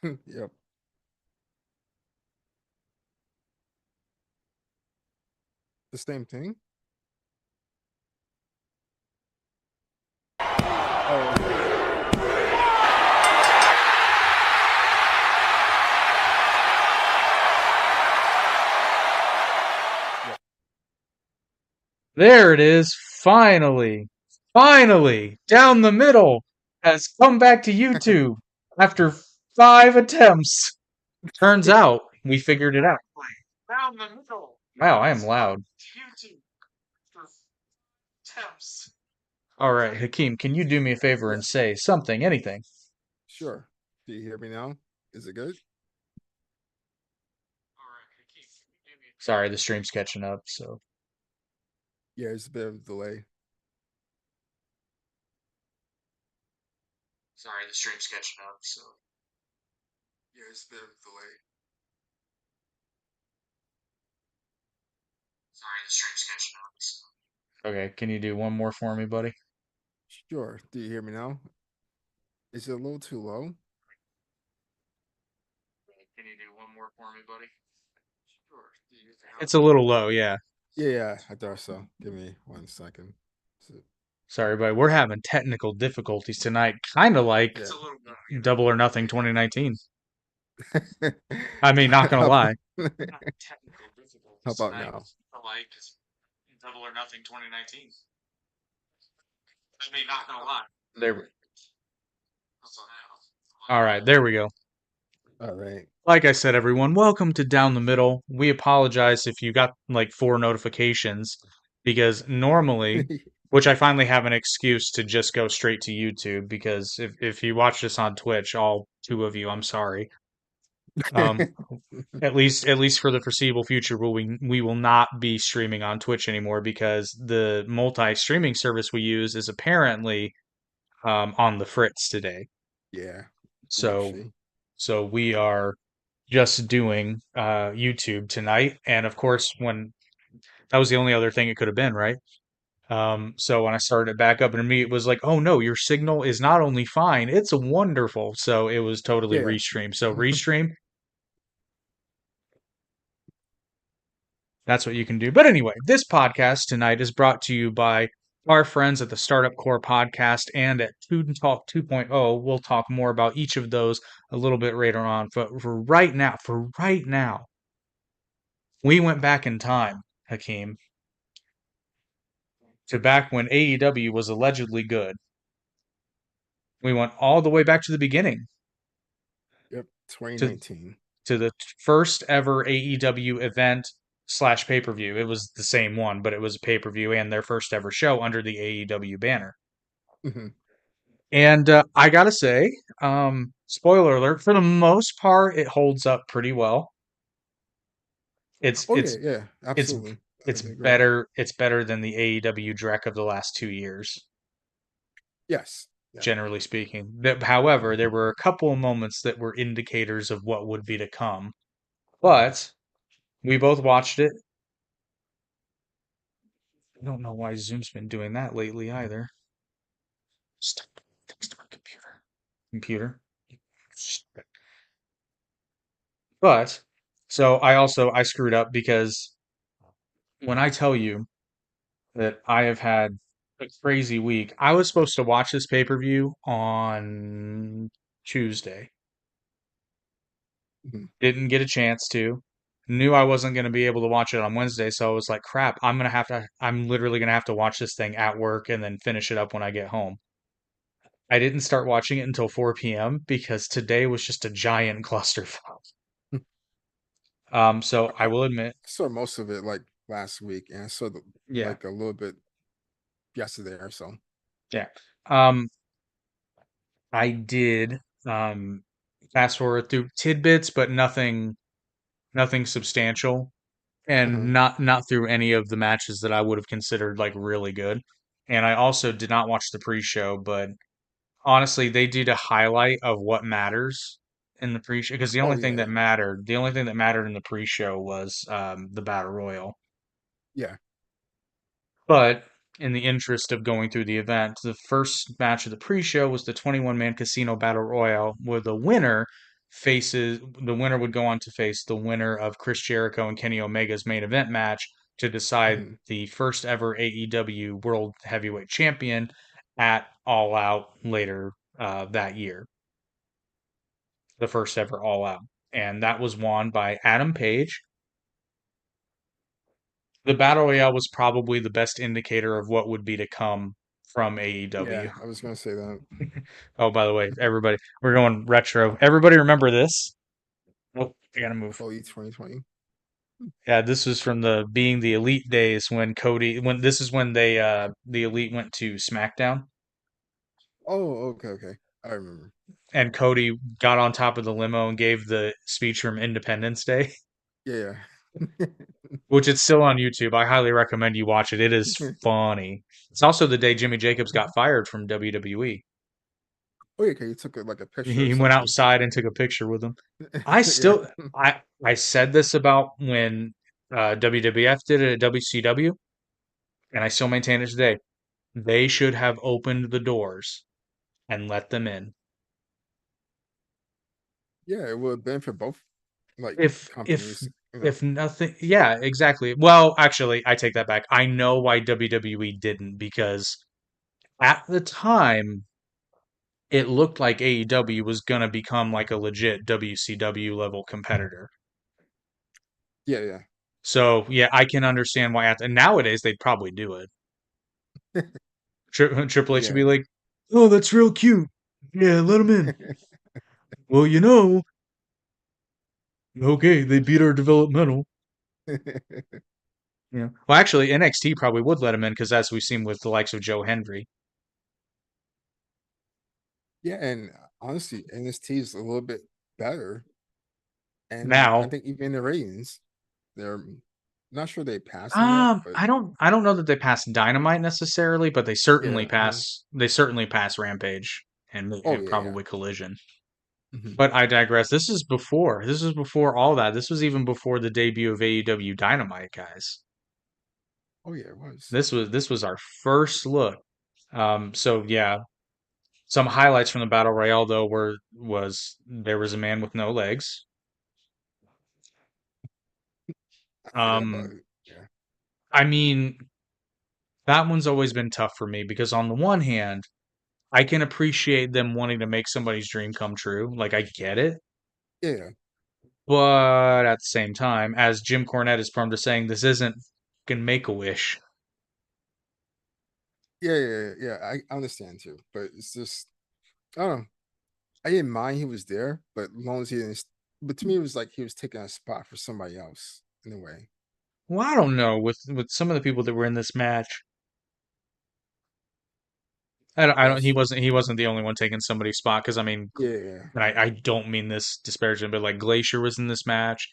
Yep. The same thing. Oh, okay. Yep. There it is. Finally, finally, down the middle has come back to YouTube after 5 attempts. Turns out we figured it out. Down the middle. Wow, I am loud. YouTube for attempts. All right, Hakeem, can you do me a favor and Yeah. say something, anything? Sure. Do you hear me now? Is it good? Sorry, the stream's catching up, so Yeah, it's a bit of a delay. sorry, the stream's catching up, so Yeah, it's a bit of a delay. sorry, the stream's catching up. Okay, can you do one more for me, buddy? Sure. Do you hear me now? Is it a little too low? Can you do one more for me, buddy? Sure. It's a little low, yeah. Yeah, yeah, I thought so. Give me 1 second. Sorry, but we're having technical difficulties tonight, kind of like Yeah. Double or Nothing 2019. I mean, not gonna How lie. about, Technical how difficulties about tonight, now? like Double or Nothing 2019. I mean, not gonna lie. There we. All right, there we go. All right. Like I said, everyone, welcome to Down the Middle. We apologize if you got like 4 notifications because normally, which I finally have an excuse to just go straight to YouTube because if you watch this on Twitch, all two of you, I'm sorry. Um, at least for the foreseeable future, we will not be streaming on Twitch anymore because the multi-streaming service we use is apparently on the fritz today. Yeah, So whoopsie. so we are just doing YouTube tonight, and of course, when that was the only other thing it could have been, right? So when I started it back up, and me, it was like, oh no, your signal is not only fine, it's wonderful. So it was totally Yeah. restream. So restream, that's what you can do. But anyway, this podcast tonight is brought to you by our friends at the Startup Core podcast and at Student Talk 2.0. We'll talk more about each of those a little bit later on. But for right now, we went back in time, Hakeem, to back when AEW was allegedly good. We went all the way back to the beginning Yep. to 2019. to the first ever AEW event slash pay per view. It was the same one, but it was a pay per view and their first ever show under the AEW banner. Hmm. And I gotta say, spoiler alert, for the most part, it holds up pretty well. It's Oh yeah, it's yeah, it's absolutely. I it's agree. better than the AEW Dreck of the last 2 years. Yes. Yeah. Generally speaking. However, there were a couple of moments that were indicators of what would be to come. But we both watched it. I don't know why Zoom's been doing that lately either. Stop next to my computer. Computer. But so I screwed up because when I tell you that I have had a crazy week, I was supposed to watch this pay-per-view on Tuesday. Mhm. Didn't get a chance to. Knew I wasn't going to be able to watch it on Wednesday, so I was like, crap, I'm literally going to have to watch this thing at work and then finish it up when I get home. I didn't start watching it until 4 p.m. because today was just a giant clusterfuck. So I I will admit, saw most of it like last week, and I saw yeah, like a little bit yesterday or so. yeah. Um, I did fast forward through tidbits, but nothing substantial. Uh-huh. And not through any of the matches that I would have considered like really good. And I also did not watch the pre-show, but honestly, they did a highlight of what matters in the pre-show because Oh yeah, the only thing that mattered in the pre-show was the battle royal. yeah. But in the interest of going through the event, the first match of the pre-show was the 21-man casino battle royal, where the winner faces the winner would go on to face the winner of Chris Jericho and Kenny Omega's main event match to decide Mhm. the first ever AEW World Heavyweight Champion at All Out later that year, the first ever All Out. And that was won by Adam Page. The Battle Royale was probably the best indicator of what would be to come from AEW. Yeah, I was gonna say that. Oh, by the way, everybody, we're going retro. Everybody remember this? Oh, I gotta move. Chloe 2020. Yeah, this was from the being the Elite days when Cody when this is when they the Elite went to SmackDown Oh, okay, okay. I remember. and Cody got on top of the limo and gave the speech from Independence Day, Yeah, yeah. which it's still on YouTube. I highly recommend you watch it. It is funny. It's also the day Jimmy Jacobs got fired from WWE. Oh yeah, okay. You took like a picture or He went something. outside and took a picture with him. Yeah. I said this about when WWF did it at WCW, and I still maintain it today. They should have opened the doors and let them in. Yeah, it would have been for both like If if companies, if nothing, yeah, exactly. Well, actually, I take that back. I know why WWE didn't because at the time it looked like AEW was gonna become like a legit WCW level competitor. Yeah, yeah. So yeah, I can understand why. And nowadays they'd probably do it. Triple H would Yeah. be like, "Oh, that's real cute. Yeah, let him in." Well, okay, they beat our developmental. Yeah. Well, actually, NXT probably would let him in because as we've seen with the likes of Joe Hendry. Yeah, and honestly, NST is a little bit better. And I Now, think even the ratings, they're not sure they passed them yet, but I don't know that they pass Dynamite necessarily, but yeah. they certainly pass Rampage Oh and yeah, yeah. probably Collision. Hmm. But I digress. This is before all that. This was even before the debut of AEW Dynamite, guys. Oh yeah, it was. This was our first look. So yeah, some highlights from the Battle Royale though was there was a man with no legs. I forgot about Um, it. Yeah. I mean, that one's always been tough for me because on the one hand, I can appreciate them wanting to make somebody's dream come true. Like I get it. Yeah, yeah. But at the same time, as Jim Cornette is prone to saying, this isn't fucking make a wish. Yeah, yeah, yeah. I understand too, but it's just I don't know. I didn't mind he was there, but as long as he didn't. But to me, it was like he was taking a spot for somebody else in a way. Well, I don't know with some of the people that were in this match. I don't. That's true. He wasn't the only one taking somebody's spot because I mean, Yeah, yeah, I don't mean this disparaging, but like Glacier was in this match,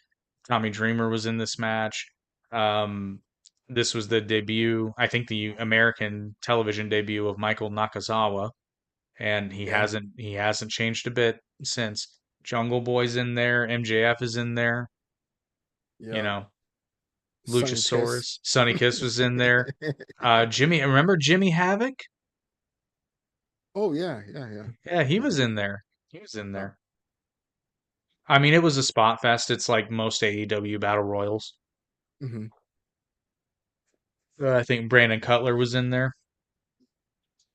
Tommy Dreamer was in this match. Um, this was the debut, I think, the American television debut of Michael Nakazawa, and yeah, he hasn't changed a bit since. Jungle Boy's in there, MJF is in there, you yeah. know, Sunny Kiss. Luchasaurus, Sonny Kiss was in there. Jimmy, remember Jimmy Havoc? Oh yeah, yeah, yeah, Yeah, he yeah. was in there. He was in Oh, there. I mean, it was a spot fest. It's like most AEW battle royals. hmm. I think Brandon Cutler was in there.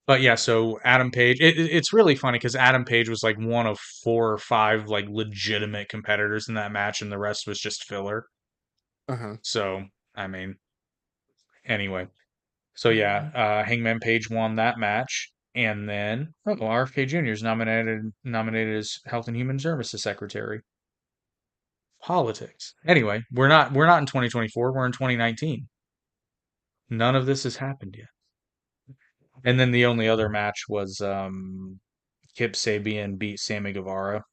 But yeah, so Adam Page. It's really funny because Adam Page was like one of four or five like legitimate competitors in that match, and the rest was just filler. Uh-huh. So I mean, anyway. So yeah, Hangman Page won that match, and then RFK Jr. is nominated as Health and Human Services Secretary. Politics. Anyway, we're not in 2024. We're in 2019. None of this has happened yet. And then the only other match was Kip Sabian beat Sammy Guevara.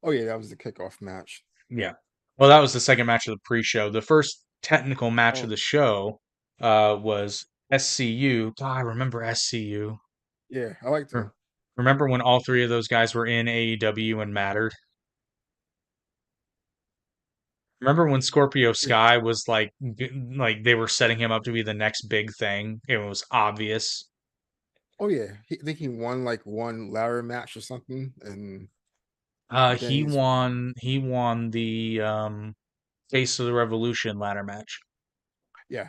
Oh yeah, that was the kickoff match. Yeah. Well, that was the second match of the pre-show. The first technical match of Oh the show was SCU. God, I remember SCU. yeah, I liked Re- them. Remember when all three of those guys were in AEW and mattered? Remember when Scorpio Yeah. Sky was like they were setting him up to be the next big thing? It was obvious. Oh yeah, I think he won like one ladder match or something, and Then he's He won the Face of the Revolution ladder match. yeah.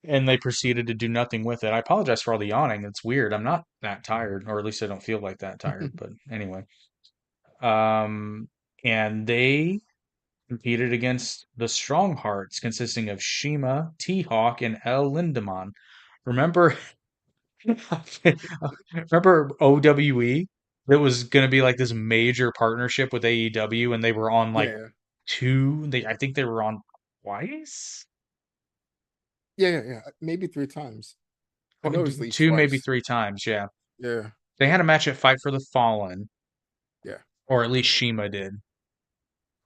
And they proceeded to do nothing with it. I apologize for all the yawning. It's weird. I'm not that tired, or at least I don't feel like that tired. But anyway, um, and they competed against the Strong Hearts, consisting of Shima, T-Hawk, and El Lindemann. Remember, remember OWE? It was going to be like this major partnership with AEW, and they were on like Yeah, two. I think they were on twice, yeah. Maybe three times. I Well, know it was at least two maybe twice. three times. Yeah, Yeah, they had a match at Fight for the Fallen, yeah. or at least Shima did.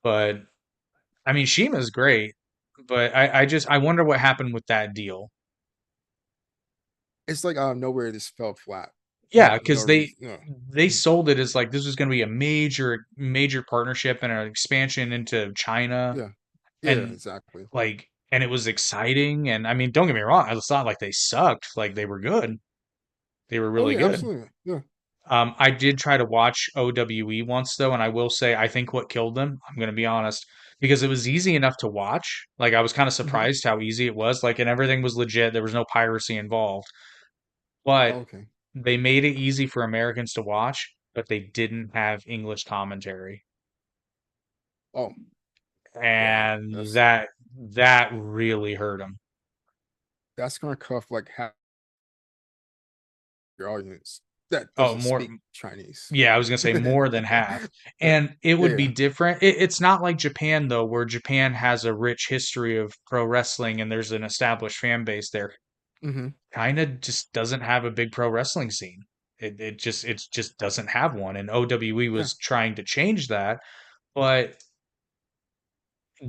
But I mean, Shima's great, but I wonder what happened with that deal. It's like out of nowhere this fell flat. Yeah, No because reason. No. they sold it as like this was going to be a major partnership and an expansion into China, Yeah, yeah. and Exactly. like and it was exciting. And I mean, don't get me wrong, it's not like they sucked. Like they were good. They were Oh really yeah, good. absolutely. Yeah. I did try to watch OWE once though, and I will say I think what killed them, I'm gonna be honest, because it was easy enough to watch. Like I was kind of Hmm. surprised how easy it was. Like and everything was legit. There was no piracy involved. But Okay. they made it easy for Americans to watch, but they didn't have English commentary. Oh wow. And that really hurt them. That's gonna cuff like half your audience that Oh, doesn't more speak Chinese. Yeah, I was gonna say more than half. Yeah, And it would be yeah. different. It's not like Japan though, where Japan has a rich history of pro wrestling and there's an established fan base there. Hmm. Kinda just doesn't have a big pro wrestling scene. It just doesn't have one. And OWE Yeah, was trying to change that, but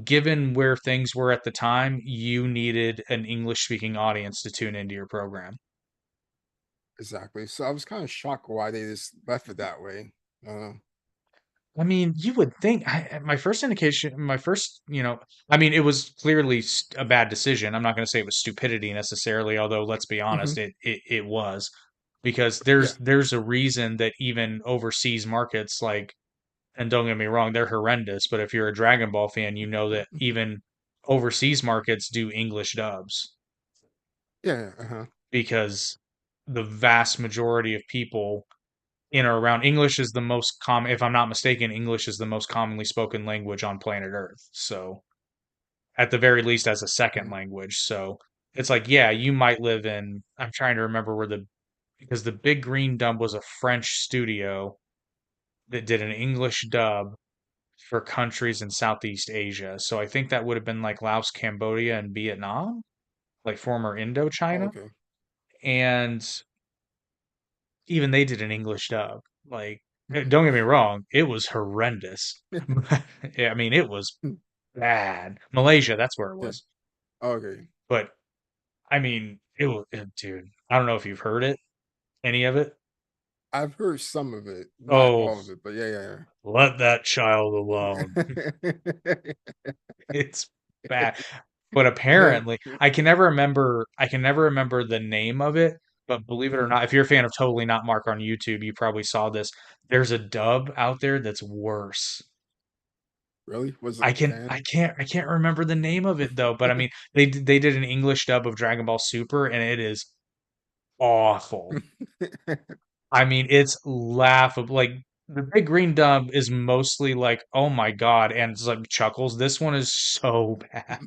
given where things were at the time, you needed an English speaking audience to tune into your program. exactly. So I was kind of shocked why they just left it that way. Uh, I mean, you would think my first indication, my first, I mean, it was clearly a bad decision. I'm not going to say it was stupidity necessarily, although let's be honest, mhm. it was because Yeah. there's a reason that even overseas markets like, and don't get me wrong, they're horrendous, but if you're a Dragon Ball fan, you know that even overseas markets do English dubs Yeah. Uh-huh. because the vast majority of people in or around English is the most common, if I'm not mistaken, English is the most commonly spoken language on planet Earth. So, at the very least, as a second Mhm. language. So, it's like, yeah, you might live I'm trying to remember because the Big Green Dub was a French studio that did an English dub for countries in Southeast Asia. So, I think that would have been like Laos, Cambodia, and Vietnam, like former Oh, Indochina. okay. And even they did an English dub. Like, Mhm. don't get me wrong, it was horrendous. Yeah, I mean, it was bad. Malaysia, that's where it Yeah. was. Okay. But I mean, dude. I don't know if you've heard it, any of it. I've heard some of it, not Oh, all of it, but yeah, let that child alone. yeah, It's bad. But yeah. apparently, I can never remember the name of it, but believe it or Mhm. not, if you're a fan of Totally Not Mark on YouTube, you probably saw this. There's a dub out there that's worse. Really? Was it I can I banned? can't I can't remember the name of it though, but I mean they did an English dub of Dragon Ball Super and it is awful. I mean, it's laughable. Like the Big Green Dub is mostly like, "Oh my God," and it's like chuckles. This one is so bad.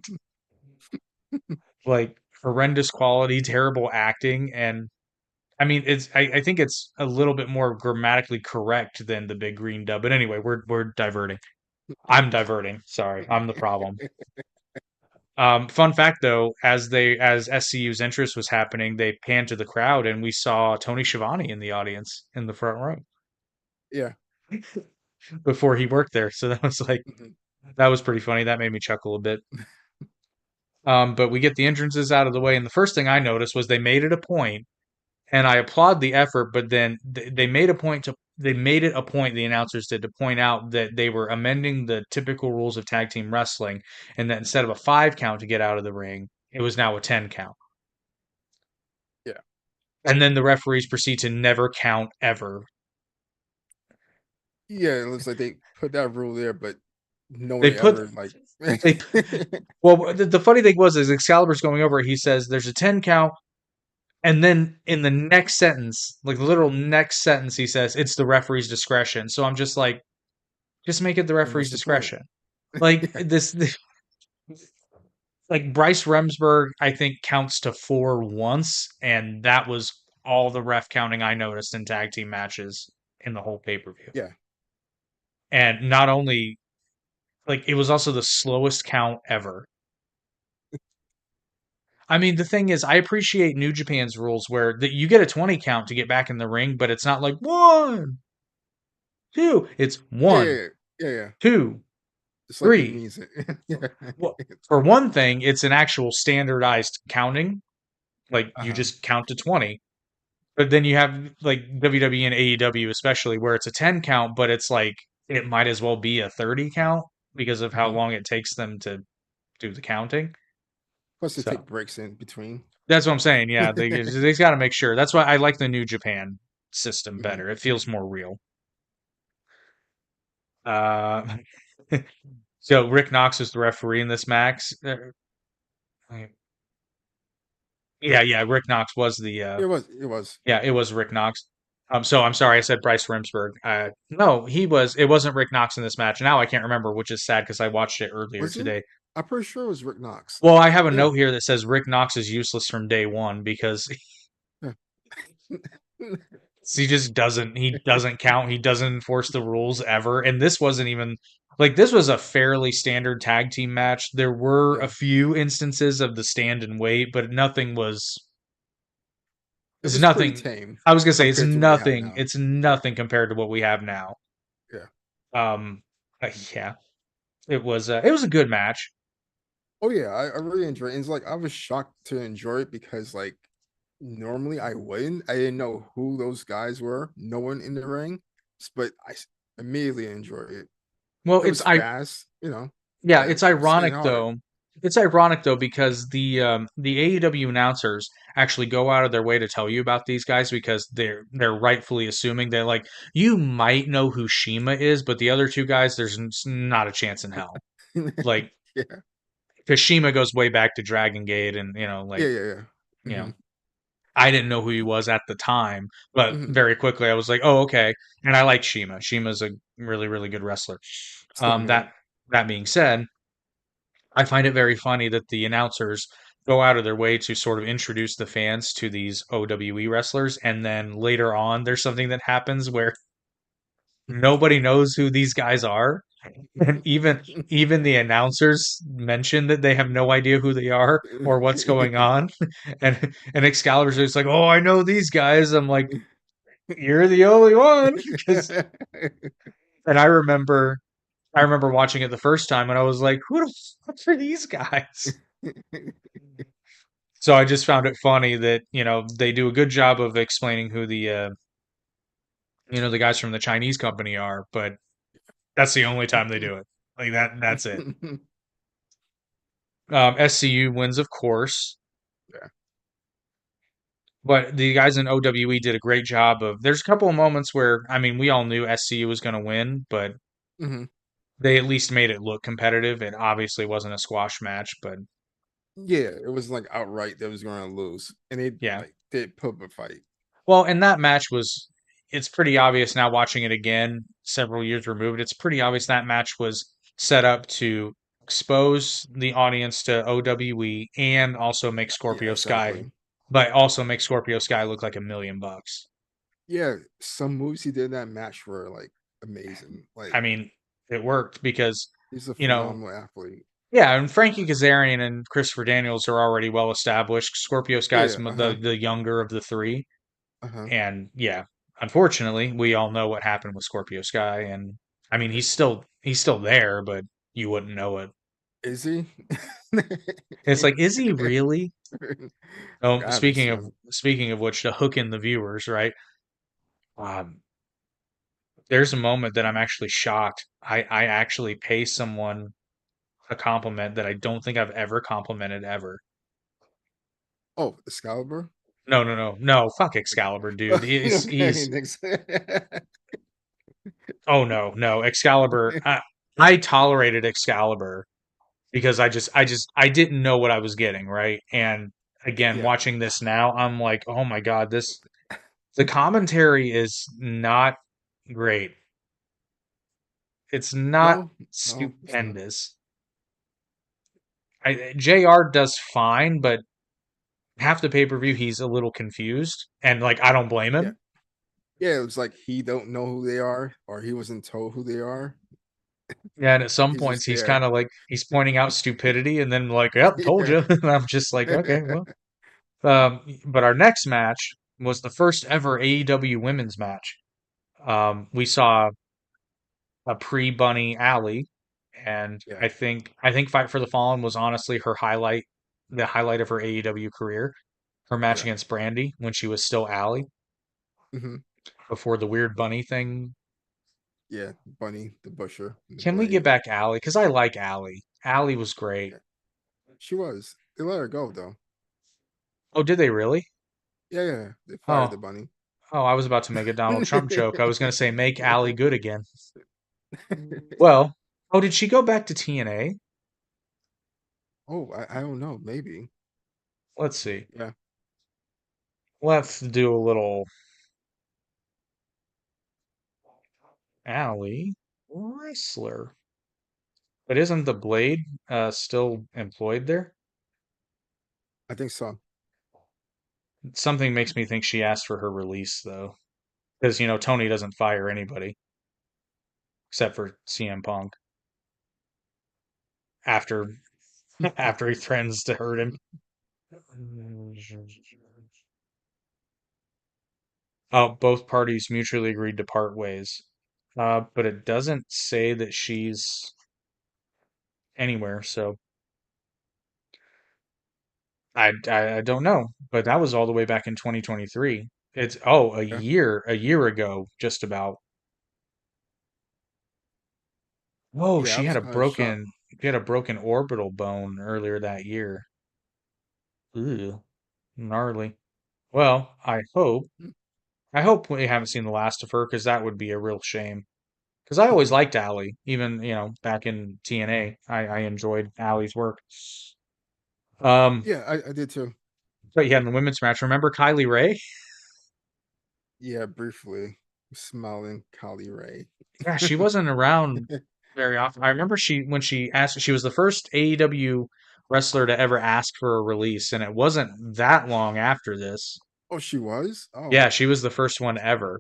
Like horrendous quality, terrible acting, and I mean, I think it's a little bit more grammatically correct than the Big Green Dub. But anyway, we're diverting. I'm diverting. Sorry, I'm the problem. Fun fact though, as SCU's interest was happening, they panned to the crowd and we saw Tony Schiavone in the audience in the front row Yeah. before he worked there. So Mhm. that was pretty funny. That made me chuckle a bit. But we get the entrances out of the way, and the first thing I noticed was they made it a point, and I applaud the effort. But then they made it a point, the announcers did, to point out that they were amending the typical rules of tag team wrestling, and that instead of a 5 count to get out of the ring, it was now a 10 count. Yeah. And then the referees proceed to never count ever. Yeah, it looks like they put that rule there, but no They one put ever like. they well, the funny thing was is Excalibur's going over. He says there's a 10 count, and then in the next sentence, like the literal next sentence, he says it's the referee's discretion. So I'm just like, just make it the And referee's what's the point? discretion. Like Yeah, like Bryce Remsburg, I think counts to four once, and that was all the ref counting I noticed in tag team matches in the whole pay per view. yeah. And not only like it was also the slowest count ever. I mean, the thing is, I appreciate New Japan's rules where you get a 20 count to get back in the ring, but it's not like one, two. It's Yeah, one, yeah, yeah, yeah. two, It's like he three. means it. Yeah. Well, for one thing, it's an actual standardized counting. Like you Uh-huh. just count to 20. But then you have like WWE and AEW, especially where it's a 10 count, but it's like it might as well be a 30 count because of how Uh-huh. long it takes them to do the counting. Plus they So take breaks in between. that's what I'm saying. Yeah, they got to make sure. That's why I like the New Japan system Mhm. better. It feels more real. Uh, so Rick Knox is the referee in this Max. Yeah, Rick Knox was the It was. It was. yeah, it was Rick Knox. So I'm sorry, I said Bryce Remsburg. No, he was. It wasn't Rick Knox in this match. Now I can't remember, which is sad because I watched it earlier Was it? today. I'm pretty sure it was Rick Knox. Well, I have a Yeah. note here that says Rick Knox is useless from day one because Yeah. he just doesn't. He doesn't count. He doesn't enforce the rules ever. And this wasn't even like this was a fairly standard tag team match. There were a Yeah. few instances of the stand and wait, but nothing was. It It's was pretty nothing. tame I was gonna say it's compared to what they have nothing. now. It's Yeah. nothing compared to what we have now. Yeah. Um, yeah, it was a good match. Oh yeah, I really enjoyed it. And it's like I was shocked to enjoy it because like normally I wouldn't. I didn't know who those guys were. No one in the ring, but immediately enjoyed it. Well, It was fast, yeah, but it's it's hitting ironic hard. though. It's ironic though because the AEW announcers actually go out of their way to tell you about these guys because they're rightfully assuming they're like you might know who Shima is, but the other two guys not a chance in hell. Like Yeah. because Shima goes way back to Dragon Gate and Yeah, yeah, yeah. you know Hmm. I didn't know who he was at the time, but Hmm. very quickly I was like, oh okay, and I like Shima. Shima's a really good wrestler. Same here. That being said. I find it very funny that the announcers go out of their way to sort of introduce the fans to these OWE wrestlers, and then later on, there's something that happens where nobody knows who these guys are, and even the announcers mention that they have no idea who they are or what's going on, and Excalibur's just like, "Oh, I know these guys." I'm like, "You're the only one," because and I remember watching it the first time, and I was like, "Who the fuck are these guys?" So I just found it funny that, they do a good job of explaining who the guys from the Chinese company are, but that's the only time they do it. Like that's it. SCU wins, of course, Yeah. but the guys in OWE did a great job of. There's a couple of moments where, I mean, we all knew SCU was going to win, but Hmm. they at least made it look competitive. It obviously wasn't a squash match, but Yeah, it was like outright they was going to lose, and they yeah. like did put up a fight. Well, and that match was, it's pretty obvious now watching it again, several years removed. It's pretty obvious that match was set up to expose the audience to OWE and also make Yeah, Scorpio Sky, exactly. but also make Scorpio Sky look like $1 million. Yeah, some moves he did in that match were like amazing. I Like mean, it worked because, he's a you know, phenomenal athlete. yeah, and Frankie Kazarian and Christopher Daniels are already well established. Scorpio Yeah, Sky's yeah, the younger of the three. uh-huh. And yeah, unfortunately, we all know what happened with Scorpio Sky, and I mean he's still there, but you wouldn't know it. Is he? It's like, is he really? Like Oh, I haven't seen him. speaking of which, to hook in the viewers, right? Um, there's a moment that I'm actually shocked. I actually pay someone a compliment that I don't think I've ever complimented ever. Oh, Excalibur? No. Fuck Excalibur, dude. Okay, next. Oh no, no, Excalibur. I tolerated Excalibur because I didn't know what I was getting, right? And again, Yeah. watching this now, I'm like, oh my God, this the commentary is not great. It's not No, no, it's not. stupendous. JR does fine, but half the pay-per-view he's a little confused, and like I don't blame Yeah. him. Yeah, it was like he don't know who they are, or he wasn't told who they are. Yeah, and at some He's points just he's there. kind of like he's pointing out stupidity, and then like, "Yep, told Yeah. you." And I'm just like, okay, well. But our next match was the first ever AEW women's match. We saw a pre-Bunny Alley, and Yeah. I think Fight for the Fallen was honestly her highlight, the highlight of her AEW career. Her match Yeah. against Brandy when she was still Alley Hmm. before the weird bunny thing. Yeah. Bunny, the Busher, and the Can we get Blade. back Alley? Because I like Alley. Alley was great. Yeah. She was. They let her go though. Oh, did they really? Yeah, yeah. They fired the Oh, bunny. oh, I was about to make a Donald Trump joke. I was going to say make Alley good again. Well, oh, did she go back to TNA? Oh, I don't know. Maybe. Let's see. Yeah. Let's do a little Alley wrestler. But isn't the Blade still employed there? I think so. Something makes me think she asked for her release, though. Because, Tony doesn't fire anybody except for CM Punk after after he threatens to hurt him. Oh, both parties mutually agreed to part ways. But it doesn't say that she's anywhere, so I don't know. But that was all the way back in 2023. It's a Yeah. year ago, just about. Whoa, Yeah, I was kind of shocked. she had a broken orbital bone earlier that year. Ooh, gnarly. Well, Mm-hmm. I hope we haven't seen the last of her because that would be a real shame. Because I always Mm-hmm. liked Allie, even back in TNA, I enjoyed Allie's work. Um, Yeah, I did too. but yeah, in the women's match, remember Kylie Ray? Yeah, briefly. Smiling Kali Ray. Yeah, she wasn't around very often. I remember when she asked, she was the first AEW wrestler to ever ask for a release, and it wasn't that long after this. Oh, she was? Oh, Yeah, she was the first one ever.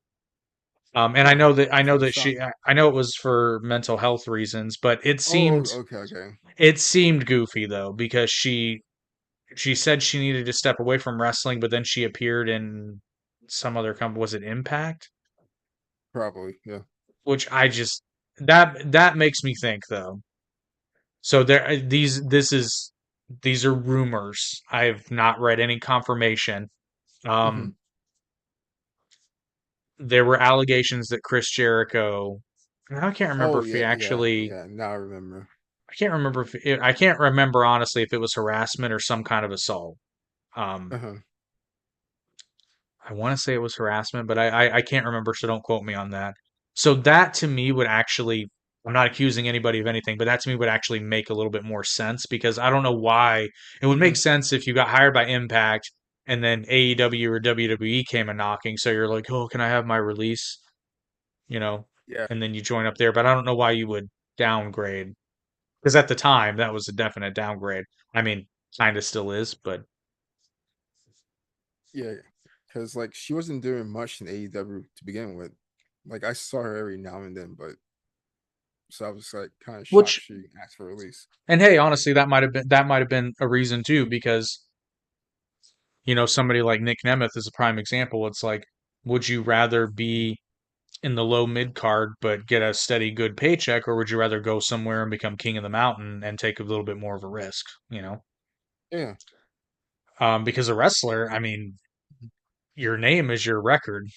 And huh. I I'm know kind of that shocked. I know it was for mental health reasons, but Oh, okay, okay. it seemed goofy though because she said she needed to step away from wrestling, but then she appeared in some other company. Was it Impact? Probably, yeah. Which I just that makes me think though. So these are rumors. I've not read any confirmation. Hmm. Um, there were allegations that Chris Jericho. I can't remember Oh, if he yeah, yeah, actually. yeah. Now I remember. I can't remember honestly if it was harassment or some kind of assault. Um, Uh-huh. I want to say it was harassment, but I can't remember, so don't quote me on that. So that to me would actually, I'm not accusing anybody of anything, but that to me would actually make a little bit more sense because I don't know why. It would make Hmm. sense if you got hired by Impact and then AEW or WWE came a knocking, so you're like, oh, can I have my release? You know, Yeah, and then you join up there, but I don't know why you would downgrade because at the time that was a definite downgrade. I mean, kind of still is, but yeah. Because like she wasn't doing much in AEW to begin with. Like I saw her every now and then, but so I was like kind of shocked which she asked for a release. and hey, honestly, that might have been a reason too, because somebody like Nick Nemeth is a prime example. It's like, would you rather be in the low mid card but get a steady good paycheck, or would you rather go somewhere and become king of the mountain and take a little bit more of a risk? Yeah. Because a wrestler, I mean, your name is your record.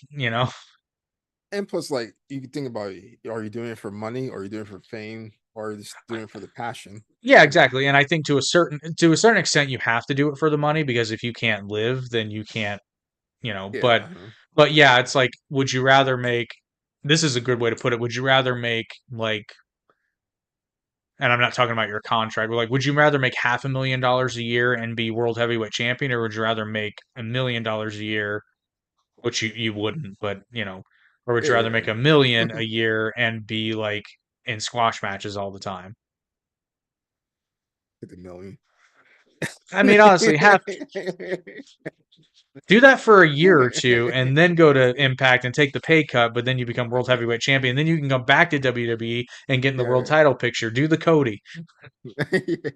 And plus, like you can think about it, are you doing it for money, or are you doing it for fame, or are you just doing it for the passion? Yeah, You know? exactly. And I think to a certain extent, you have to do it for the money because if you can't live, then you can't. Yeah. But Uh-huh. yeah, it's like, would you rather make this is a good way to put it. Would you rather make like, and I'm not talking about your contract, but like, would you rather make $500,000 a year and be world heavyweight champion, or would you rather make $1 million a year, which you wouldn't, but or would you rather make Yeah, $1 million a year and be like in squash matches all the time? hit the million. I mean, honestly, have do that for a year or two and then go to Impact and take the pay cut, but then you become world heavyweight champion. Then you can come back to WWE and get in the world Yeah, title picture. Do the Cody. yeah, yeah.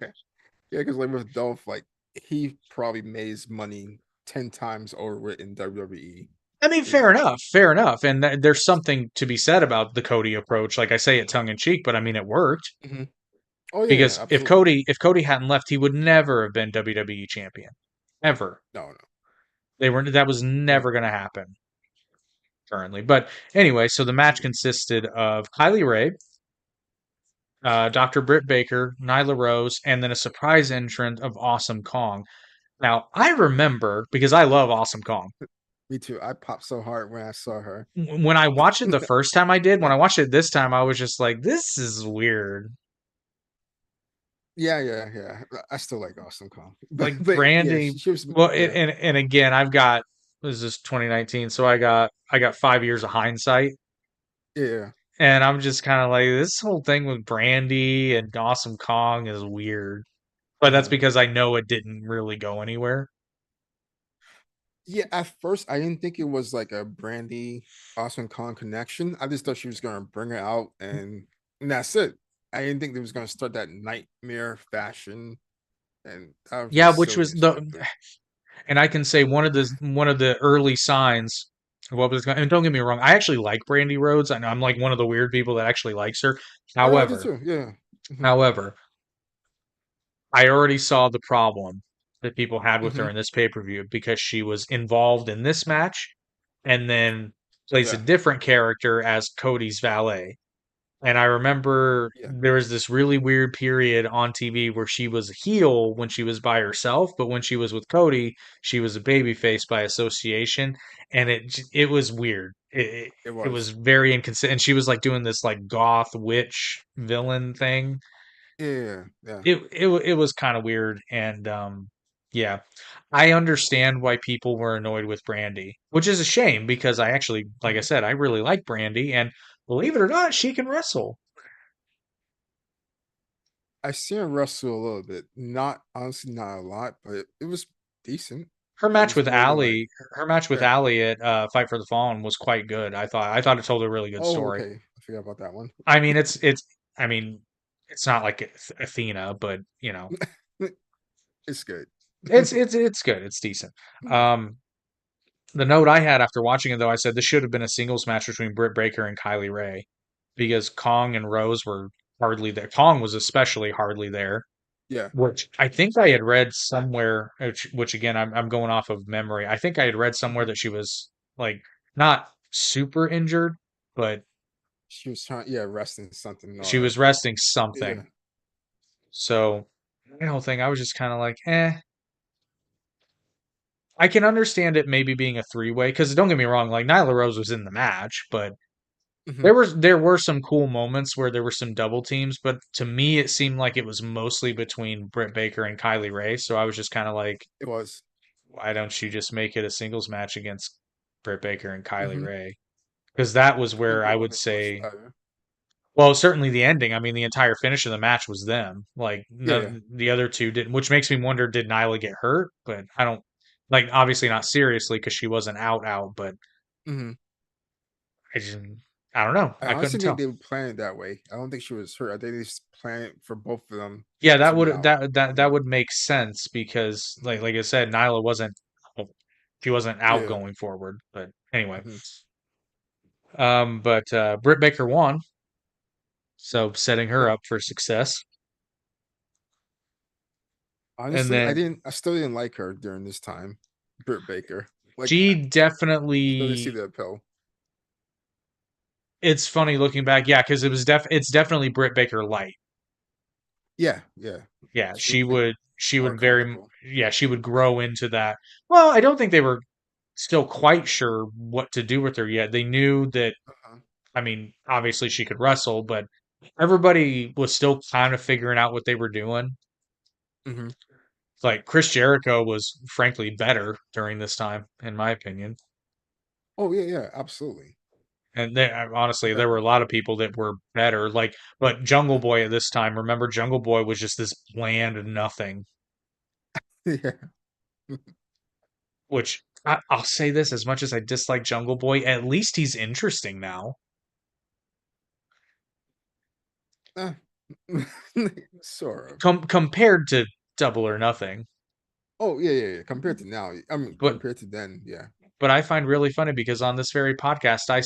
Because like with Dolph, like he probably made his money 10 times over it in WWE. I mean, You know. fair enough. And there's something to be said about the Cody approach. Like I say it tongue in cheek, but I mean, it worked Hmm. Oh yeah, because absolutely. If Cody hadn't left, he would never have been WWE champion. Ever. No, no. That was Yeah. never going to happen currently. But anyway, so the match consisted of Kylie Ray, Dr. Britt Baker, Nyla Rose, and then a surprise entrant of Awesome Kong. Now, I remember because I love Awesome Kong. Me too. I popped so hard when I saw her. When I watched it the first time I did, when Yeah, I watched it this time, I was just like, this is weird. yeah. I still like Awesome Kong, but Like yeah, Brandy, she was well, yeah, and again, I've got this is 2019, so I got 5 years of hindsight, yeah. and I'm just kind of like this whole thing with Brandy and Awesome Kong is weird, but that's Hmm. because I know it didn't really go anywhere. Yeah, at first I didn't think it was like a Brandy Awesome Kong connection. I just thought she was gonna bring it out and that's it. I didn't think they was gonna start that nightmare fashion, and that was Yeah, just which silly was and the stupid. and I can say one of the early signs of what was going. And don't get me wrong, I actually like Brandy Rhodes. I know I'm like one of the weird people that actually likes her. Oh yeah, I did However, too. Yeah. Hmm. however, I already saw the problem that people had with her Hmm. in this pay per view because she was involved in this match and then plays a Yeah. different character as Cody's valet. And I remember Yeah. there was this really weird period on TV where she was a heel when she was by herself, but when she was with Cody, she was a babyface by association, and it was weird. It It was was. very inconsistent. And she was like doing this like goth witch villain thing. Yeah. Yeah. It was kind of weird, and yeah, I understand why people were annoyed with Brandy, which is a shame because I actually, like I Mhm. said, I really like Brandy, and believe it or not, she can wrestle. I seen her wrestle a little bit. Not honestly, not a lot, but it was decent. It was more than like Her match with yeah. Ali at Fight for the Fallen was quite good. I thought it told a really good Oh, story. okay. I forgot about that one. I mean, I mean, it's not like Athena, but It's good. it's good. It's decent. Um, the note I had after watching it though, I said this should have been a singles match between Britt Baker and Kylie Ray because Kong and Rose were hardly there. Kong was especially hardly there. Yeah. Which I think I had read somewhere, which again, I'm going off of memory. I think I had read somewhere Mhm. that she was like not super injured, but She was trying, yeah, resting something she or was resting yeah. something. So the whole thing, I was just kind of like, eh. I can understand it maybe being a three-way because don't get me wrong, like Nyla Rose was in the match, but Hmm. there were some cool moments where there were some double teams, but to me it seemed like it was mostly between Britt Baker and Kylie Ray. So I was just kind of like, It was. why don't you just make it a singles match against Britt Baker and Kylie Hmm. Ray? Because that was I think where it I would would make more sense. say, well, certainly the ending. I mean, the entire finish of the match was them. Like Yeah. none, the other two didn't, which makes me wonder, did Nyla get hurt? But I don't like obviously not seriously because she wasn't out, but Hmm. I just I don't know. I I couldn't honestly think tell. they would plan it that way. I don't think she was hurt. I think they just planned it for both of them Yeah, to be out. that would make sense because Mhm. like I said, Nyla wasn't well, she wasn't out Yeah. going forward. But anyway, Hmm. but Britt Baker won. So setting her Yeah. up for success. And Honestly, then I still didn't like her during this time. Britt Baker. Like she I still didn't see definitely the appeal. it's funny looking back, yeah, because it's definitely Britt Baker light. Yeah, yeah. Yeah, She would make she more would very comfortable. yeah, she would grow into that. Well, I don't think they were still quite sure what to do with her yet. They knew that Uh-huh. I mean, obviously she could wrestle, but everybody was still kind of figuring out what they were doing. Hmm. Like Chris Jericho was frankly better during this time, in my opinion. Oh yeah, yeah, absolutely. And honestly, Yeah, there were a lot of people that were better. Like, but Jungle Boy at this time, remember, Jungle Boy was just this bland nothing. yeah. Which I'll say this: as much as I dislike Jungle Boy, at least he's interesting now. Uh, sort of. Compared to Double or Nothing. Oh yeah, yeah, yeah. Compared to now, I mean, But compared to then, yeah. I find really funny because on this very podcast I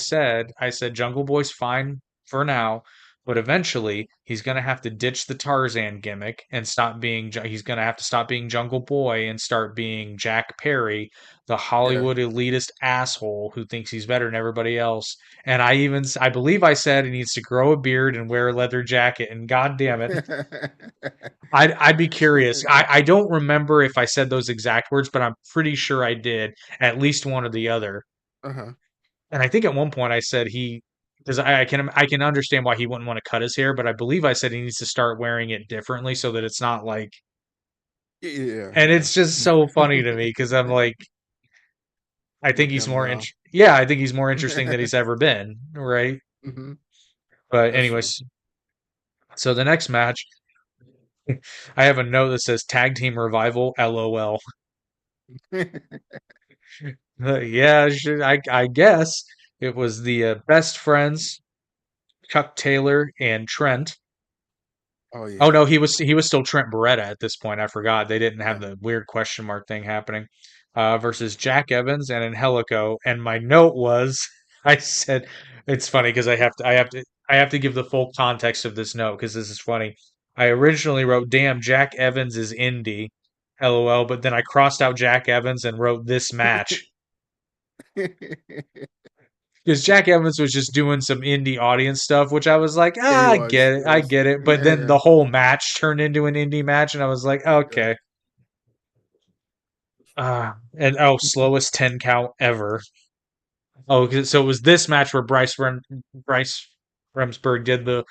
said Jungle Boy's fine for now, but eventually he's gonna have to ditch the Tarzan gimmick and stop being he's gonna have to stop being Jungle Boy and start being Jack Perry, the Yeah. Hollywood elitist asshole who thinks he's better than everybody else. And I believe I said he needs to grow a beard and wear a leather jacket. And god damn it, I'd be curious. I don't remember if I said those exact words, but I'm pretty sure I did at least one or the other. Uh-huh. And I think at one point I said because I can understand why he wouldn't want to cut his hair, but I believe I said he needs to start wearing it differently so that it's not like. Yeah, And yeah. it's just so funny to me because I'm like, I think Look at he's him more now. yeah, I think he's more interesting than he's ever been, right? Hmm. But That's true. anyways, so the next match, I have a note that says Tag Team Revival, LOL. Yeah, I guess it was the best friends, Chuck Taylor and Trent. Oh Oh yeah, no, he was still Trent Beretta at this point. I forgot they didn't have yeah. the weird question mark thing happening. Versus Jack Evans and Angelico. And my note was, I said, it's funny because I have to give the full context of this note because this is funny. I originally wrote, "Damn, Jack Evans is indie, LOL," but then I crossed out Jack Evans and wrote this match because Jack Evans was just doing some indie audience stuff, which I was like, Yeah, he I was. get He it, I was. get it. But Yeah, then yeah, the whole match turned into an indie match, and I was like, yeah. okay. And oh, slowest 10 count ever. Oh, so it was this match where Bryce Remsburg did the,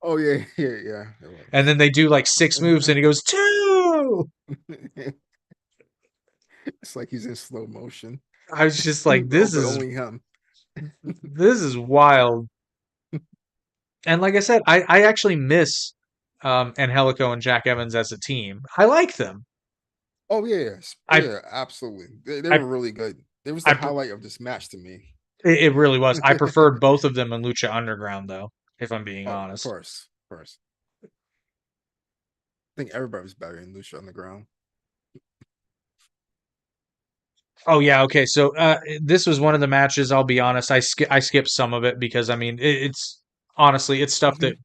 Oh yeah, yeah, yeah. It and was. then they do like six moves, and he goes two. It's like he's in slow motion. I was just like, Oh, but only him. this is wild. And like I said, I actually miss Angelico and Jack Evans as a team. I like them. Oh yeah, yes. I Yeah, absolutely. They I were really good. It was the I highlight of this match to me. it really was. I preferred both of them in Lucha Underground, though, if I'm being Oh, honest. of course. I think everybody was better in Lucha Underground. Oh yeah, okay. So this was one of the matches. I'll be honest. I skipped some of it because I mean it's honestly it's stuff Hmm. that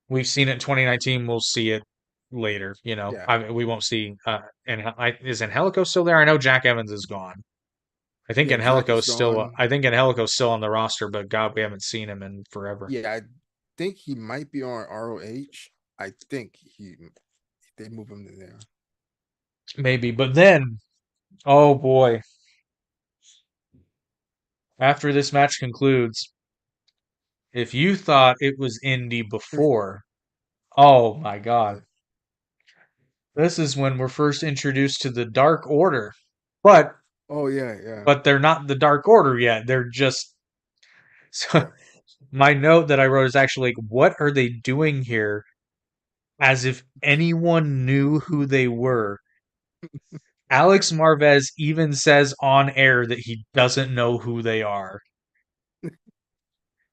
we've seen it in 2019. We'll see it later. Yeah, We won't see. Is Angelico still there? I know Jack Evans is gone. I think yeah. Jack is Angelico's still. gone. I think Angelico's still on the roster, but God, we haven't seen him in forever. Yeah, I think he might be on ROH. I think they move him to there. Maybe, but then, oh boy, after this match concludes, if you thought it was indie before, oh my God. Yeah. This is when we're first introduced to the Dark Order. But Oh yeah, yeah, they're not the Dark Order yet. They're just so yeah. my note that I wrote is actually like, what are they doing here? As if anyone knew who they were. Alex Marvez even says on air that he doesn't know who they are.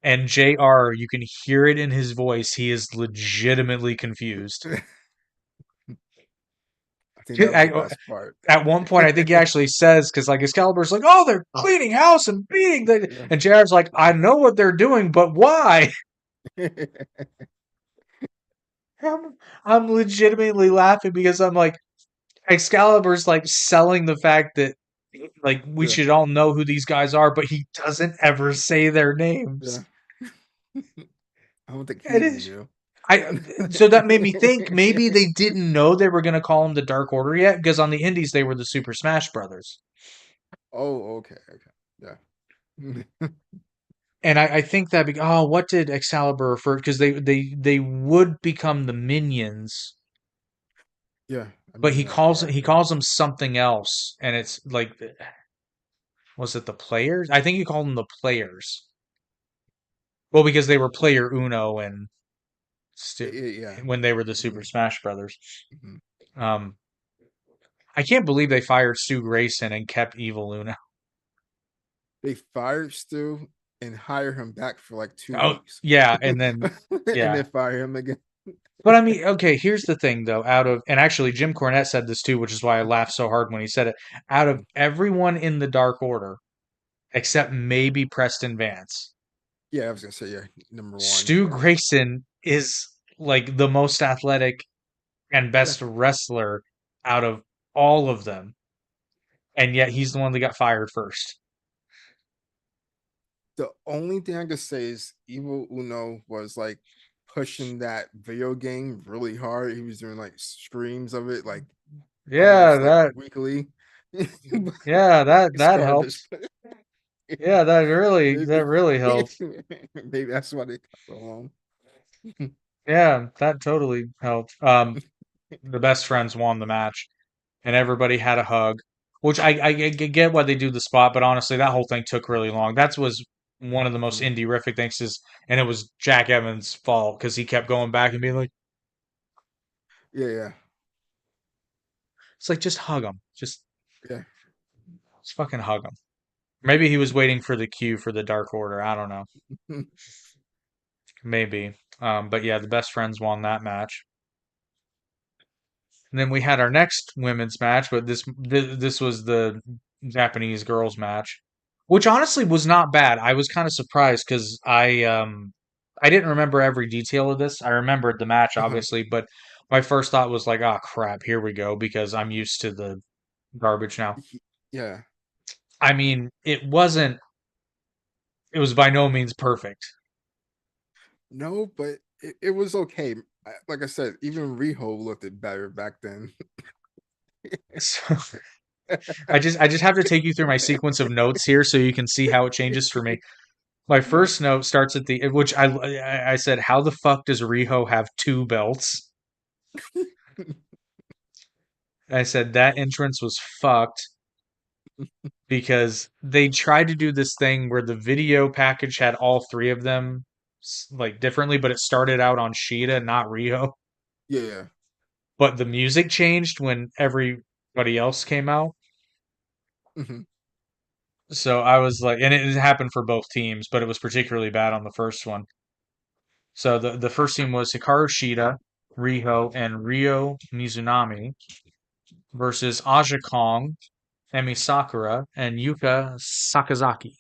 And JR, you can hear it in his voice. He is legitimately confused. I think that was the I, best part. at one point, I think he actually says, because like Excalibur's like, "Oh, they're cleaning house and beating the," Yeah. and JR's like, "I know what they're doing, but why?" I'm legitimately laughing because I'm like, Excalibur's like selling the fact that like we Yeah, should all know who these guys are, but he doesn't ever say their yeah. names. I don't think he It even is. knew. So that made me think maybe they didn't know they were going to call them the Dark Order yet because on the Indies they were the Super Smash Brothers. Oh, okay, okay. Yeah. And I think that what did Excalibur refer? Because they would become the minions, Yeah, I but remember that part. he Yeah. calls them something else, and it's like was it the players? I think he called them the players. Well, because they were player Uno and Yeah. when they were the Hmm. Super Smash Brothers. Hmm. Um, I can't believe they fired Stu Grayson and kept Evil Uno. They fired Stu and hired him back for like 2 Oh weeks, yeah, and then and yeah. then fire him again. But I mean, okay, here's the thing though. And actually Jim Cornette said this too, which is why I laughed so hard when he said it. Out of everyone in the Dark Order, except maybe Preston Vance, Yeah, I was gonna say yeah, number one. Stu Grayson is like the most athletic and Yeah. best wrestler out of all of them, and yet he's the one that got fired first. The only thing I could say is Evil Uno was like pushing that video game really hard. He was doing like streams of it, like Yeah, almost like that weekly. yeah, that It's that garbage. helps. Yeah, Maybe, that really helps. maybe that's why they got so long. Yeah, that totally helped. The best friends won the match, and everybody had a hug, which I get why they do the spot, but honestly, that whole thing took really long. That was one of the most Mhm. indie-rific things, and it was Jack Evans' fault because he kept going back and being like, Yeah, yeah, "It's like just hug him, yeah. just fucking hug him." Maybe he was waiting for the cue for the Dark Order. I don't know. Maybe. But yeah, the best friends won that match. And then we had our next women's match, but this was the Japanese girls match, which honestly was not bad. I was kind of surprised because I didn't remember every detail of this. I remembered the match Uh-huh. obviously, but my first thought was like, "Oh crap, here we go," because I'm used to the garbage now. Yeah. I mean, it wasn't. It was by no means perfect. No, but it was okay. Like I said, even Riho looked it better back then. So I just have to take you through my sequence of notes here so you can see how it changes for me. My first note starts at the which I said, how the fuck does Riho have two belts? I said that entrance was fucked because they tried to do this thing where the video package had all three of them like differently, but it started out on Sheeta, not Riho. Yeah. But the music changed when everybody else came out. Hmm. So I was like, and it happened for both teams, but it was particularly bad on the first one. So the first team was Hikaru Shida, Riho, and Ryo Mizunami versus Aja Kong, Emi Sakura, and Yuka Sakazaki.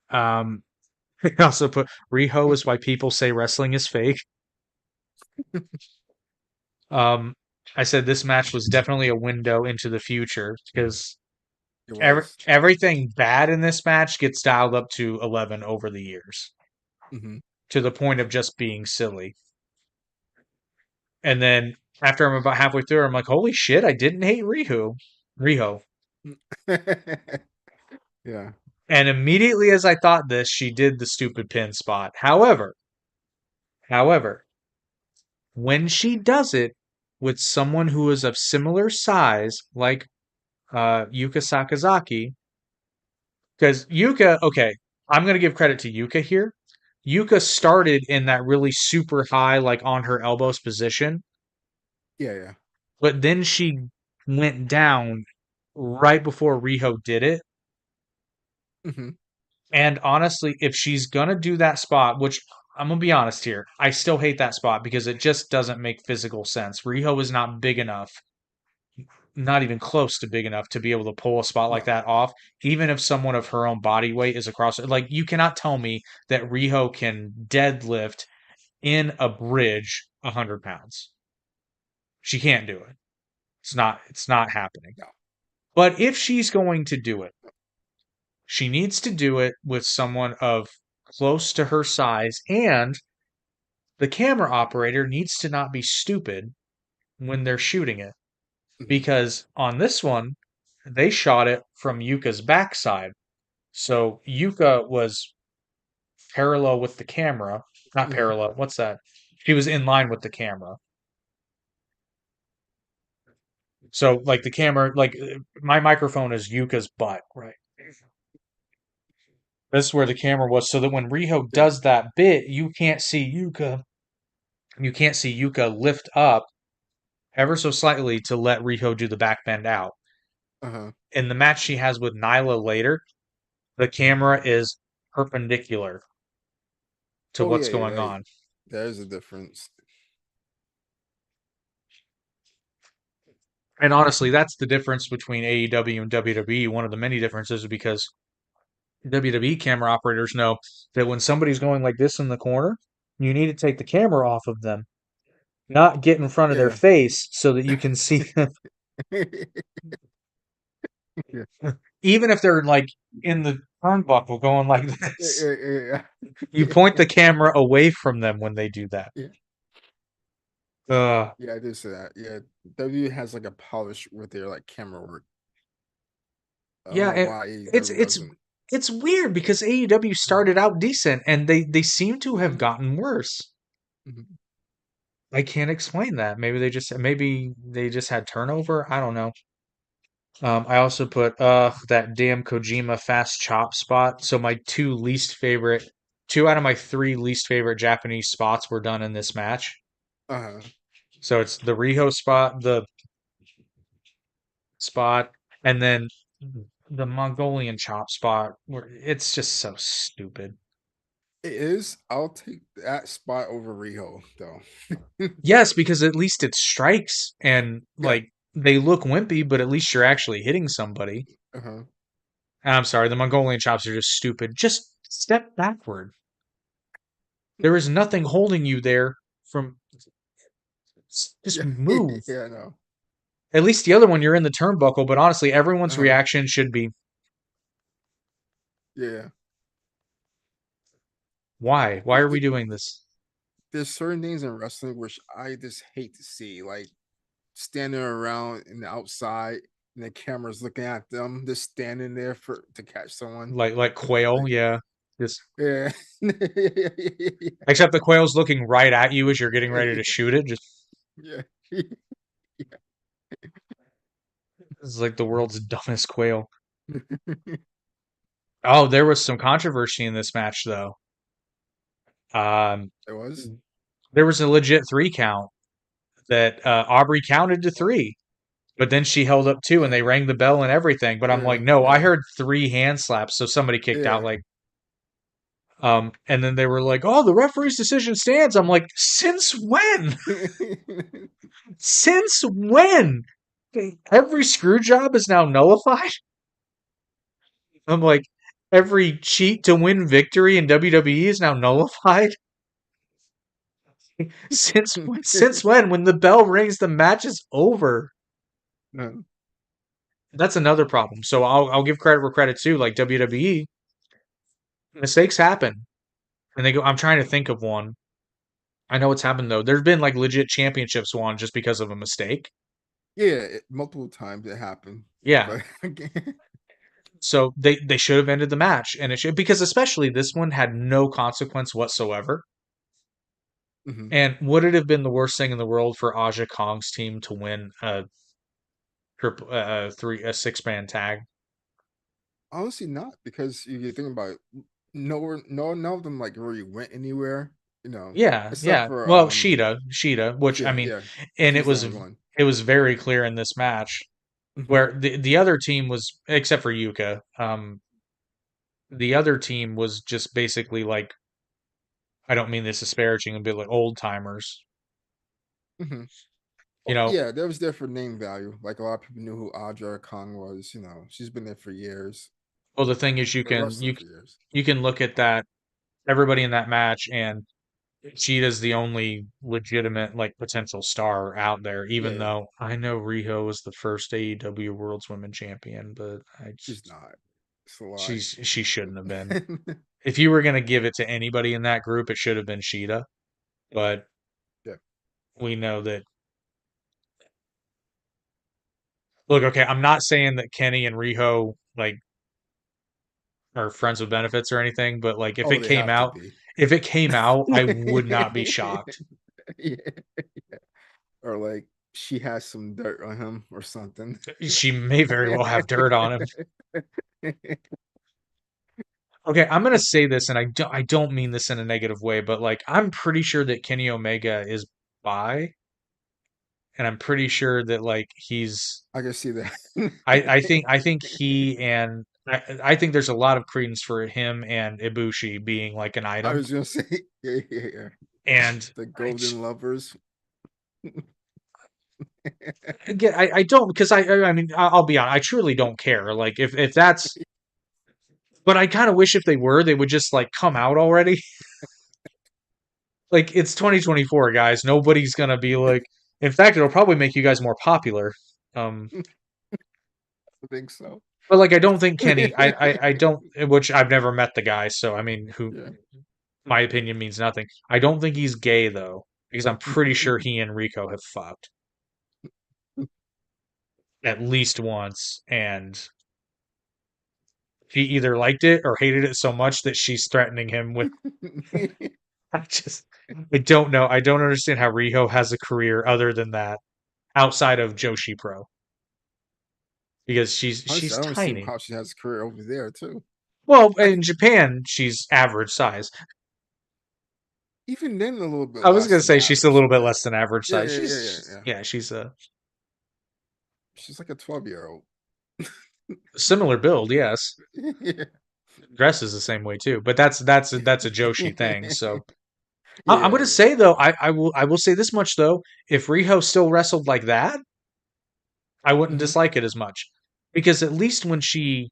Um, I also put Riho is why people say wrestling is fake. Um, I said this match was definitely a window into the future because It was. everything bad in this match gets dialed up to 11 over the years Hmm. to the point of just being silly. And then after I'm about halfway through, I'm like, holy shit, I didn't hate Riho. Yeah. And immediately as I thought this, she did the stupid pin spot. However, when she does it with someone who is of similar size, like Yuka Sakazaki, because Yuka, okay, I'm going to give credit to Yuka here. Yuka started in that really super high, like on her elbows position, Yeah. Yeah. but then she went down right before Riho did it. Hmm. And honestly, if she's gonna do that spot, which I'm gonna be honest here, I still hate that spot because it just doesn't make physical sense. Riho is not big enough, not even close to big enough to be able to pull a spot like No. that off, even if someone of her own body weight is across. Like, you cannot tell me that Riho can deadlift in a bridge 100 pounds. She can't do it. It's not happening. No. But if she's going to do it, she needs to do it with someone of close to her size, and the camera operator needs to not be stupid when they're shooting it. Hmm. Because on this one, they shot it from Yuka's backside. So Yuka was parallel with the camera. Not Hmm. parallel. What's that? She was in line with the camera. So like the camera, like my microphone is Yuka's butt, right? This is where the camera was, so that when Riho Yeah. does that bit, you can't see Yuka. You can't see Yuka lift up ever so slightly to let Riho do the back bend out. Uh-huh. In the match she has with Nyla later, the camera is perpendicular to Oh what's yeah, you're going right. on. There's a difference. And honestly, that's the difference between AEW and WWE. One of the many differences is because WWE camera operators know that when somebody's going like this in the corner, you need to take the camera off of them, not get in front of their Yeah. face so that you can see them, Yeah. even if they're like in the turnbuckle going like Yeah, this. yeah, You yeah. point the camera away from them when they do that. Yeah. Uh, Yeah, I did say that. Yeah. W has like a polish with their like camera work. I don't yeah, know and why it's AEW it's doesn't. it's weird because AEW Mhm. started out decent and they seem to have Mhm. gotten worse. Mhm. I can't explain that. Maybe they just had turnover. I don't know. I also put that damn Kojima fast chop spot. So my two out of my three least favorite Japanese spots were done in this match. Uh-huh. So it's the Riho spot, the spot, and then the Mongolian chop spot where it's just so stupid. It is. I'll take that spot over Riho though. Yes, because at least it strikes and Yeah. like they look wimpy, but at least you're actually hitting somebody. Uh-huh. I'm sorry, the Mongolian chops are just stupid. Just step backward. There is nothing holding you there from just Yeah. move. Yeah, I know. At least the other one, you're in the turnbuckle, but honestly, everyone's Uh-huh. reaction should be, Yeah. why? Why It, are we it, doing this? there's certain things in wrestling which I just hate to see, like standing around in the outside and the camera's looking at them, just standing there for to catch someone. Like quail, Like, yeah. Just yeah. except the quail's looking right at you as you're getting ready to shoot it. Just Yeah. it's like the world's dumbest quail. Oh, there was some controversy in this match though. Um, It was? there was a legit 3 count that Aubrey counted to three, but then she held up two and Yeah. they rang the bell and everything. But I'm like, Yeah. no, I Yeah. heard 3 hand slaps, so somebody kicked out. Yeah. Like, and then they were like, oh, the referee's decision stands. I'm like, since when? Since when? Every screw job is now nullified. I'm like, every cheat to win victory in WWE is now nullified. Since when? Since when? When the bell rings, the match is over. No. That's another problem. So I'll give credit where credit's due. Like WWE, mistakes happen, and they go. I'm trying to think of one. I know it's happened though. There's been like legit championships won just because of a mistake. Yeah, multiple times it happened. Yeah. But again, So they should have ended the match, and it should because especially this one had no consequence whatsoever. mhm. And would it have been the worst thing in the world for Aja Kong's team to win a 6-man tag? Honestly not, because you think about it, none of them like really went anywhere, Yeah, except yeah. for Well, Sheeta, which I Shida, mean, yeah. and She's the only one. it was very clear in this match Mhm. where the other team was except for Yuka, the other team was just basically like I don't mean this disparaging, a bit like old timers. Mhm. You Oh, know, yeah, there was there for name value. Like a lot of people knew who Audra Kong was. She's been there for years, well the thing is been wrestling for years. you can look at that everybody in that match and Cheetah's the only legitimate like potential star out there, even Yeah, though I know Riho was the first AEW World's Women Champion, but she's not. It's a lie. she shouldn't have been. If you were gonna give it to anybody in that group, it should have been Sheeta. But Yeah. we know that Look, okay, I'm not saying that Kenny and Riho like are friends with benefits or anything, but like Oh, they have to be. if it came out, I would not be shocked. Yeah. Or like she has some dirt on him or something. She may very well have dirt on him. Okay, I'm gonna say this, and I don't mean this in a negative way, but like I'm pretty sure that Kenny Omega is bi, and I'm pretty sure that like he's I can see that. I think he and I think there's a lot of credence for him and Ibushi being like an I item. was gonna say, yeah, yeah, yeah. And The I just golden lovers. again I don't because I mean I'll be honest, I truly don't care. Like if that's but I kind of wish if they were, they would just like come out already. Like it's 2024, guys. Nobody's gonna be like. In fact, it'll probably make you guys more popular. Um, I think so. but like I don't think Kenny. I don't. Which I've never met the guy, so I mean, who Yeah. my opinion means nothing. I don't think he's gay though, because I'm pretty sure he and Rico have fucked at least once, and he either liked it or hated it so much that she's threatening him with. I just, I don't know. I don't understand how Riho has a career other than that outside of Joshi Pro because Honestly, she's I don't see tiny. how she has a career over there too. Well, in Japan, she's average size. Even then, a little bit I was less gonna than say she's a average, little bit but less than average yeah, size. yeah, yeah, yeah, yeah. Yeah, she's a She's like a 12-year-old. similar build. Yes, Yeah. dresses the same way too. But that's a Joshi thing. So I'm Yeah, gonna yeah. say though, I will say this much though. If Riho still wrestled like that, I wouldn't Hmm. dislike it as much because at least when she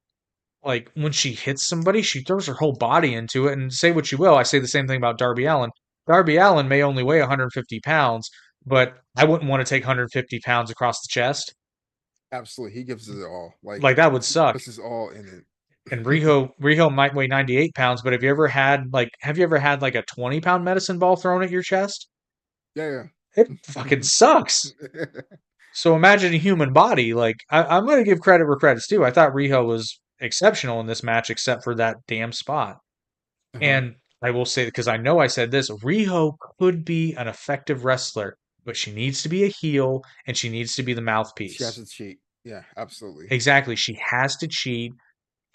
hits somebody, she throws her whole body into it. And say what you will, I say the same thing about Darby Allen. Darby Allen may only weigh 150 pounds, but I wouldn't want to take 150 pounds across the chest. Absolutely. He gives it all. Like Like that would he suck. puts his all in And it. Riho might weigh 98 pounds, but have you ever had like a 20-pound medicine ball thrown at your chest? Yeah, It yeah. fucking sucks. So imagine a human body. Like I'm gonna give credit where credit's due. I thought Riho was exceptional in this match, except for that damn spot. Uh-huh. And I will say, because I know I said this, Riho could be an effective wrestler, but she needs to be a heel and she needs to be the She has mouthpiece. to cheat. Yeah, absolutely. Exactly. She has to cheat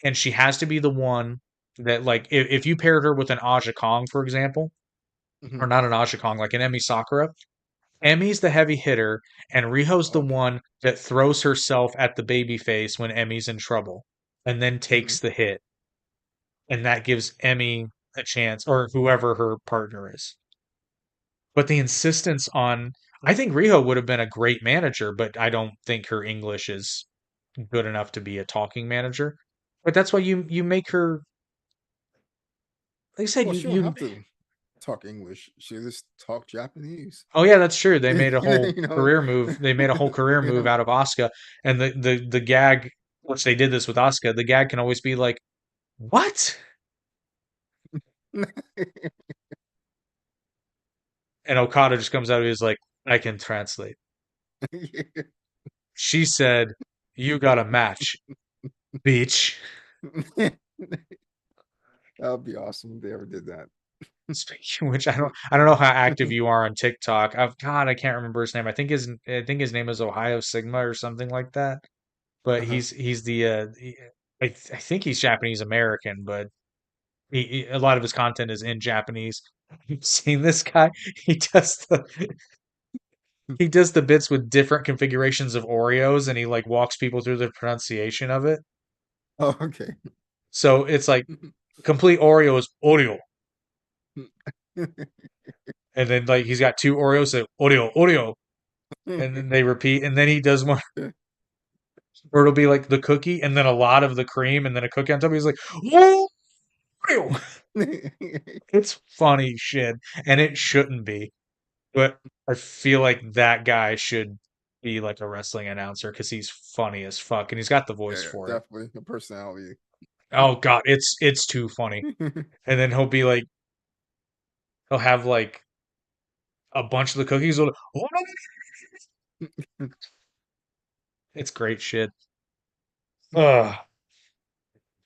and she has to be the one that, like, if you paired her with an Aja Kong, for example, Hmm. or not an Aja Kong, like an Emi Sakura, Emi's the heavy hitter and Riho's the Okay. one that throws herself at the baby face when Emi's in trouble and then Hmm. takes the hit. And that gives Emi a chance or whoever her partner is. But the insistence on I think Riho would have been a great manager, but I don't think her English is good enough to be a talking manager. But that's why you make her like I said, Well, she don't you have to talk English. She just talk Japanese. oh yeah, that's true. They you made a know, whole career move. They made a whole career move you out of Asuka. And the gag, which they did this with Asuka, the gag can always be like, "What?" know. And Okada just comes out and he's like, "I can translate." She said, "You got a match, bitch." That would be awesome if they ever did that. Speaking of which, I don't know how active you are on TikTok. God, I can't remember his name. I think his name is Ohio Sigma or something like that. But Uh-huh. he's the I think he's Japanese American, but a lot of his content is in Japanese. You've seen this guy? He does the he does the bits with different configurations of Oreos, and he like walks people through the pronunciation of it. Oh, okay. So it's like complete Oreo is Oreo, and then like he's got two Oreos, so Oreo Oreo, and then they repeat, and then he does one where it'll be like the cookie, and then a lot of the cream, and then a cookie on top. He's like Oreo. It's funny shit, and it shouldn't be. But I feel like that guy should be like a wrestling announcer because he's funny as fuck and he's got the Yeah, voice yeah, for it. definitely a personality. Oh god, it's too funny. And then he'll have like a bunch of the cookies. It's great shit. Ugh.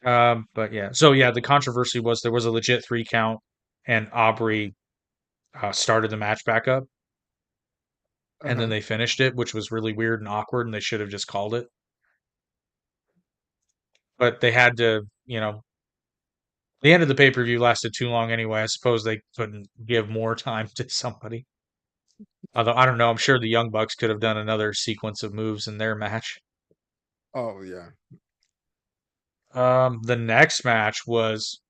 But yeah, so yeah, the controversy was there was a legit 3 count, and Aubrey started the match back up, and then Uh-huh. they finished it, which was really weird and awkward, and they should have just called it. But they had to, the end of the pay per view lasted too long anyway. I suppose they couldn't give more time to somebody. Although I don't know, I'm sure the Young Bucks could have done another sequence of moves in their match. Oh yeah. The next match was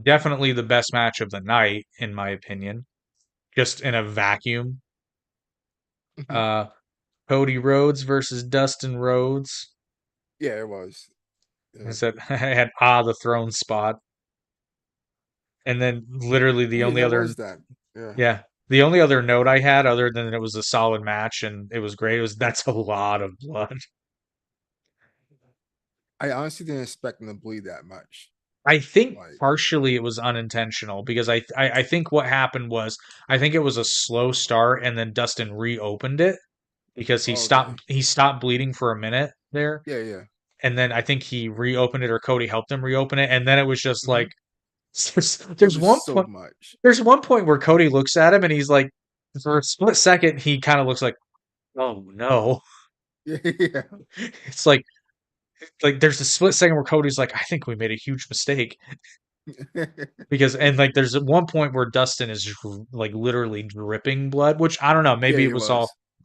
definitely the best match of the night, in my opinion, just in a vacuum. Mhm. Uh, Cody Rhodes versus Dustin Rhodes. Yeah, it was. I Yeah. said I had the throne spot, and then literally the Hey, only that other was that. Yeah. yeah the only other note I had other than it was a solid match and it was great was that's a lot of blood. I honestly didn't expect them to bleed that much. I think Like, partially it was unintentional because I think what happened was I think it was a slow start and then Dustin reopened it because he oh, okay. stopped bleeding for a minute there, Yeah, yeah. and then I think he reopened it or Cody helped him reopen it, and then it was just Hmm. like It there's was one so point much. there's one point where Cody looks at him and he's like for a split second he kind of looks like, oh no. Yeah, yeah. It's like there's a split second where Cody's like, I think we made a huge mistake. Because and like there's one point where Dustin is like literally dripping blood, which I don't know, Yeah, he was.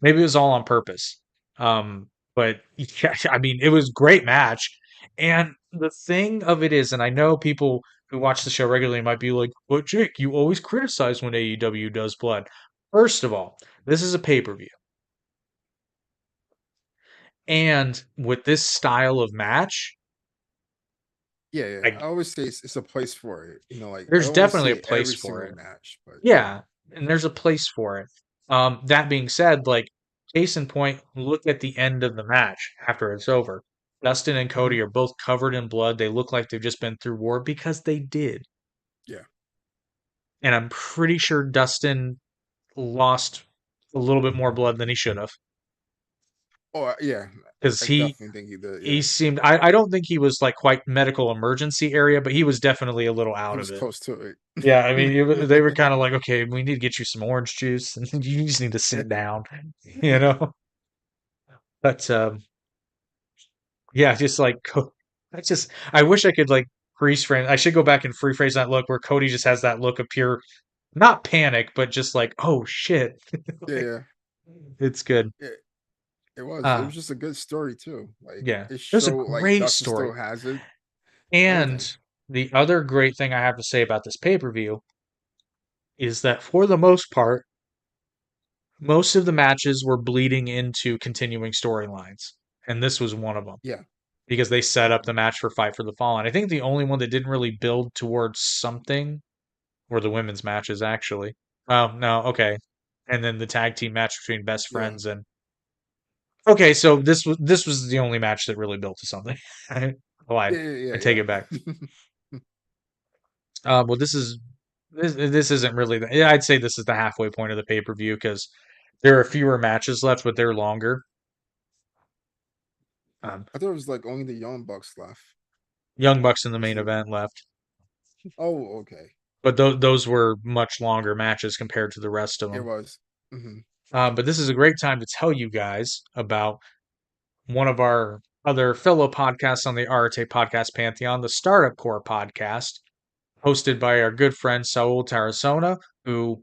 maybe it was all on purpose. But yeah, I mean it was a great match. And the thing of it is, and I know people who watch the show regularly might be like, but Jake, you always criticize when AEW does blood. First of all, this is a pay-per-view. And with this style of match, Yeah, yeah. I I always say it's a place for it. Like I there's don't want to definitely see a it place every for single it. match, but yeah. Yeah, and there's a place for it. That being said, like case in point, look at the end of the match after it's over. Dustin and Hmm. Cody are both covered in blood. They look like they've just been through war because they did. Yeah. And I'm pretty sure Dustin lost a little bit more blood than he should have Oh, yeah. because I definitely think he did. he Yeah. seemed I don't think he was like quite medical emergency area, but he was definitely a little He out of was it. close to Yeah, I mean, they were it. kind of like, okay, we need to get you some orange juice, and you just need to sit down, you know. But yeah, just like I wish I could like freeze frame. I should go back and free phrase that look where Cody just has that look of pure, not panic, but just like, oh shit, Yeah, like yeah. it's good. It, it was. It Uh was just a good story too. Like yeah, it it was a showed like great Dustin story. still has it. And Everything. the other great thing I have to say about this pay-per-view is that for the most part, most of the matches were bleeding into continuing storylines, and this was one of them Yeah. because they set up Hmm. the match for Fight for the Fallen. I think the only one that didn't really build towards something were the women's matches, actually. Oh, no, okay. And then the tag team match between Best Yeah. Friends and okay, so this was the only match that really built to something. I lied. Yeah, yeah, I yeah, take it back. yeah. Well, this isn't really yeah, I'd say this is the halfway point of the pay per view because there are fewer matches left, but they're longer. Um, I thought it was like only the Young Bucks left. Young Bucks in the Is main it? event left, Oh, okay. but those were much longer matches compared to the rest of It them. was. Hmm. But this is a great time to tell you guys about one of our other fellow podcasts on the Arte Podcast Pantheon, the Startup Core podcast, hosted by our good friend Saul Tarazona, who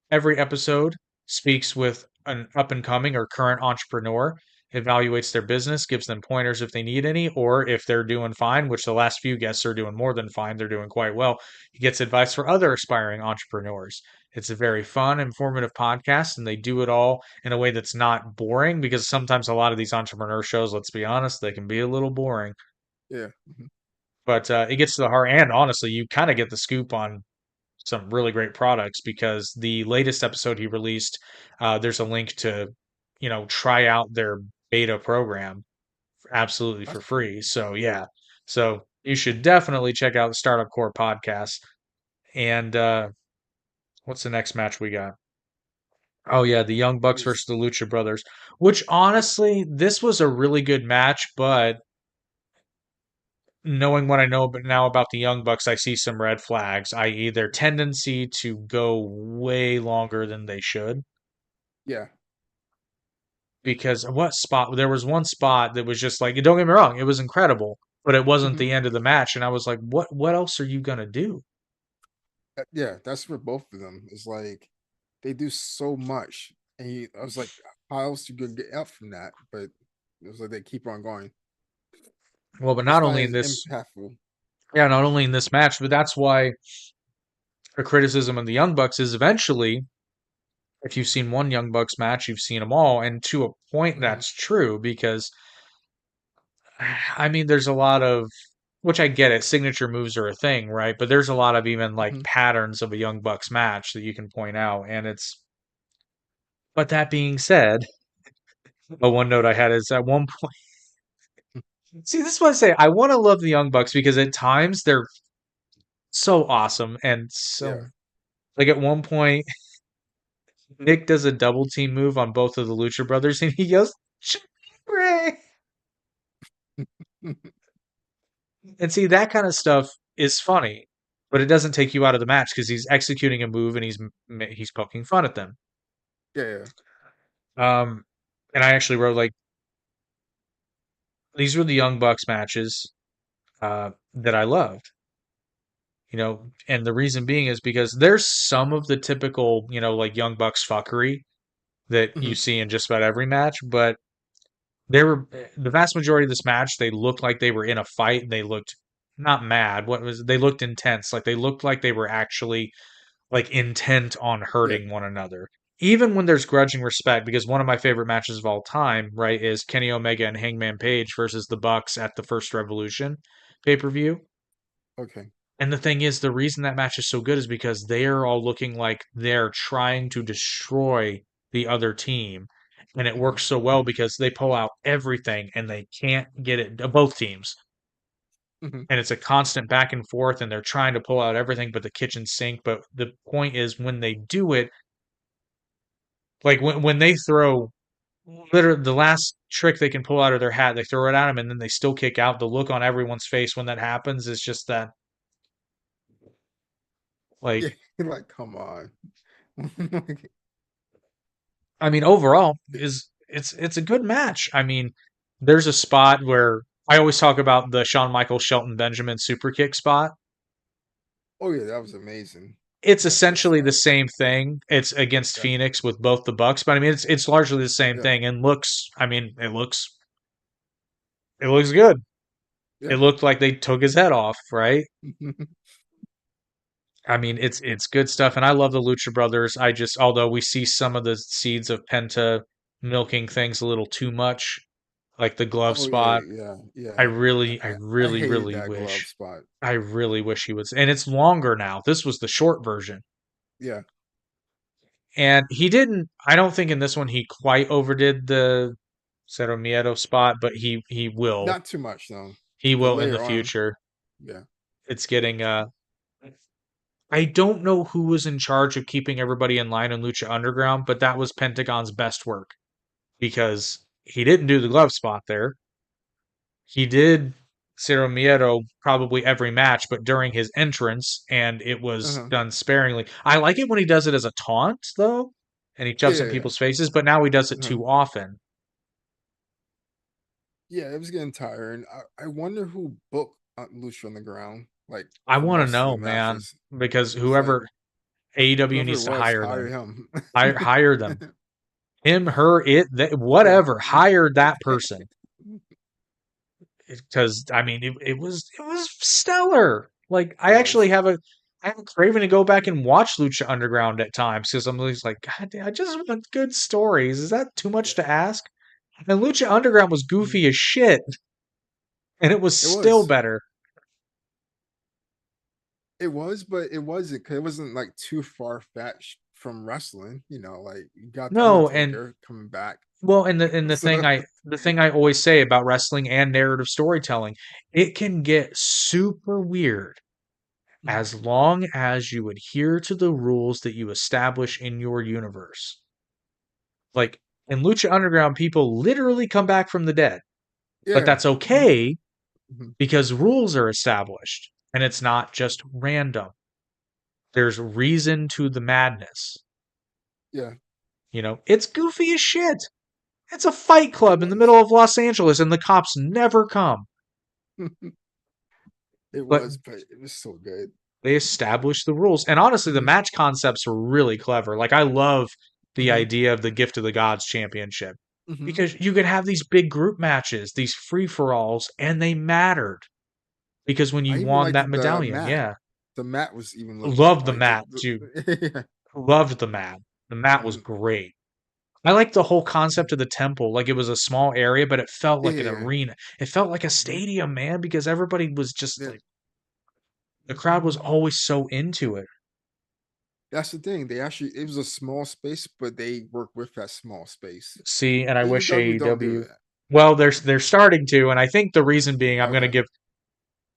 every episode speaks with an up and coming or current entrepreneur, evaluates their business, gives them pointers if they need any, or if they're doing fine, which the last few guests are doing more than fine, they're doing quite well. He gets advice for other aspiring entrepreneurs. It's a very fun, informative podcast, and they do it all in a way that's not boring because sometimes a lot of these entrepreneur shows, let's be honest, they can be a little boring. Yeah. Hmm. But it gets to the heart, and honestly, you kind of get the scoop on some really great products because the latest episode he released, there's a link to, try out their beta program absolutely for That's cool. free. So yeah, so you should definitely check out the Startup Core podcast. And what's the next match we got? Oh yeah, the Young Bucks versus Because the Lucha Brothers. Which honestly, this was a really good match, but knowing what I know now about the Young Bucks, I see some red flags, i.e., their tendency to go way longer than they should. yeah. Because what spot? There was one spot that was just like, don't get me wrong, it was incredible, but it wasn't Mhm. the end of the match, and I was like, what else are you gonna do? Yeah, that's for both of them. It's like they do so much, and I was like, how else you gonna get out from that? But it was like they keep on going. Well, but It's not not only in as this, impactful. yeah, not only in this match, but that's why a criticism of the Young Bucks is eventually, if you've seen one Young Bucks match, you've seen them all, and to a point, Hmm. that's true because I mean, there's a lot of, which I get it, signature moves are a thing, right? But there's a lot of even like Hmm. patterns of a Young Bucks match that you can point out, and it's. But that being said, one note I had is at one point. See, this is what I say. I want to love the Young Bucks because at times they're so awesome and Yeah. so like at one point Nick does a double team move on both of the Lucha Brothers and he yells Ray. And see that kind of stuff is funny, but it doesn't take you out of the match because he's executing a move and he's poking fun at them. Yeah, yeah. Um, and I actually wrote like these were the Young Bucks matches that I loved. And the reason being is because there's some of the typical, like Young Bucks fuckery that you Hmm. see in just about every match, but they were the vast majority of this match, they looked like they were in a fight and they looked not mad. They looked intense. Like they looked like they were actually like intent on Yeah. hurting one another. Even when there's grudging respect, because one of my favorite matches of all time, right, is Kenny Omega and Hangman Page versus the Bucks at the first Revolution pay-per-view. Okay. And the thing is, the reason that match is so good is because they are all looking like they're trying to destroy the other team. And it Hmm. works so well because they pull out everything and they can't get it, both teams. Hmm. And it's a constant back and forth, and they're trying to pull out everything but the kitchen sink. But the point is, when they do it, like when they throw literally the last trick they can pull out of their hat, they throw it at them and then they still kick out. The look on everyone's face when that happens is just that, Yeah. like, Like, come on. I mean, overall, is it's a good match. I mean, there's a spot where I always talk about the Shawn Michaels Shelton Benjamin super kick spot. Oh yeah, that was amazing. It's That shit essentially the slapped. same thing. It's against Yeah. Phoenix with both the Bucks, but I mean, it's largely the same Yeah. thing and looks. I mean, it looks good. It Yeah. looked like they took his head off, right? I mean, it's good stuff, and I love the Lucha Brothers. I just, although we see some of the seeds of Penta milking things a little too much, like the glove Oh yeah, spot. yeah, I yeah. really, I I really, hated really that glove wish, spot. I really wish he was, and it's longer now. This was the short version, Yeah. and he didn't. I don't think in this one he quite overdid the Cero Miedo spot, but he will, Not too much though. he Because will in the later on, future. yeah. It's getting I don't know who was in charge of keeping everybody in line in Lucha Underground, but that was Pentagon's best work because he didn't do the glove spot there. He did Cero Miedo probably every match, but during his entrance, and it was Uh-huh. done sparingly. I like it when he does it as a taunt, though, and he Yeah, jumps in yeah, yeah. people's faces, but now he does it Uh-huh. too often. Yeah, it was getting tiring. I wonder who booked Lucha on the ground, like I for the want to rest of know, the man, matches. because It's like whoever AEW whoever it needs to was, hire hire them. him. Hire them. Him, her, it, Yeah. whatever. Hire that person. Because I mean it was stellar. Like It was. I have a craving to go back and watch Lucha Underground at times because I'm always like, God, I just want good stories. Is that too much Yeah. to ask? And Lucha Underground was Mhm. goofy as shit, and it was It still was. better. It was, but it wasn't. 'Cause it wasn't like too far fetched from wrestling. Like you got the No, and Undertaker coming back. well, and So the thing I always say about wrestling and narrative storytelling, it can get super weird Mhm. as long as you adhere to the rules that you establish in your universe. Like in Lucha Underground, people literally come back from the dead, but Yeah. that's okay Mhm. because rules are established and it's not just random. There's reason to the madness. Yeah. You know, it's goofy as shit. It's a fight It club in the middle was. of Los Angeles and the cops never come. It But was, but it was so good. they established the rules. And honestly, the Hmm. match concepts were really clever. Like, I love the Hmm. idea of the Gift of the Gods championship Hmm. because you could have these big group matches, these free for alls, and they mattered because when I you even won liked that the medallion, mat. yeah. The mat was even looked Loved the like mat, dude. the Loved the mat. The mat was mhm. great. I like the whole concept of the temple. Like it was a small area, but it felt Yeah, like an yeah. arena. It felt like a Hmm. stadium, man, because everybody was just Yeah. like the crowd was always so into it. That's the thing. They actually it was a small space, but they work with that small space. See, and I wish AEW don't do AEW. that. Well, they're starting to, and I think the reason being, I'm going to Okay. give.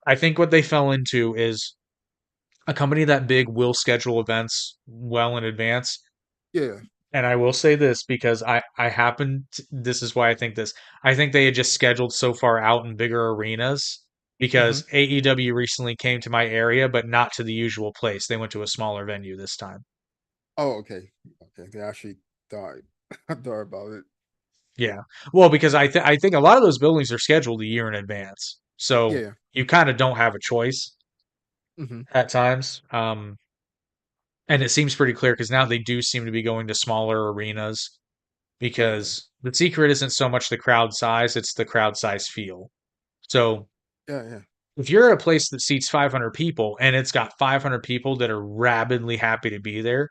I think what they fell into is a company that big will schedule events well in advance. Yeah. And I will say this because I happen to, this is why I think this. I think they had just scheduled so far out in bigger arenas Hmm. because AEW recently came to my area, but not to the usual place. They went to a smaller venue this time. Oh, okay. Okay. They actually thought thought about it. Yeah. Well, because I think a lot of those buildings are scheduled a year in advance. So Yeah. you kind of don't have a choice Hmm. at times. And it seems pretty clear because now they do seem to be going to smaller arenas Oh yeah. because the secret isn't so much the crowd size, it's the crowd size feel. So Yeah, yeah. if you're at a place that seats 500 people and it's got 500 people that are rabidly happy to be there,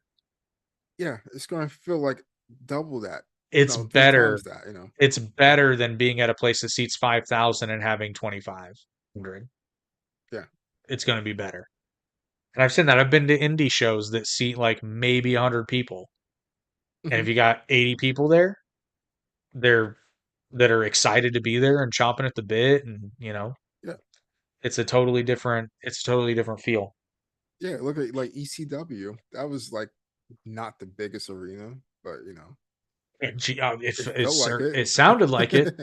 Yeah. It's gonna feel like double that. it's No, three better. times that. It's Yeah. better than being at a place that seats 5,000 and having 2,500. Yeah. It's going to be better. And I've seen that. I've been to indie shows that seat like maybe 100 people. And Hmm. if you got 80 people there, they're that are excited to be there and chomping at the bit and, Yeah. it's a totally different feel. Yeah. Look at like ECW. That was like not the biggest arena, but It, it it, felt like it. it sounded like it.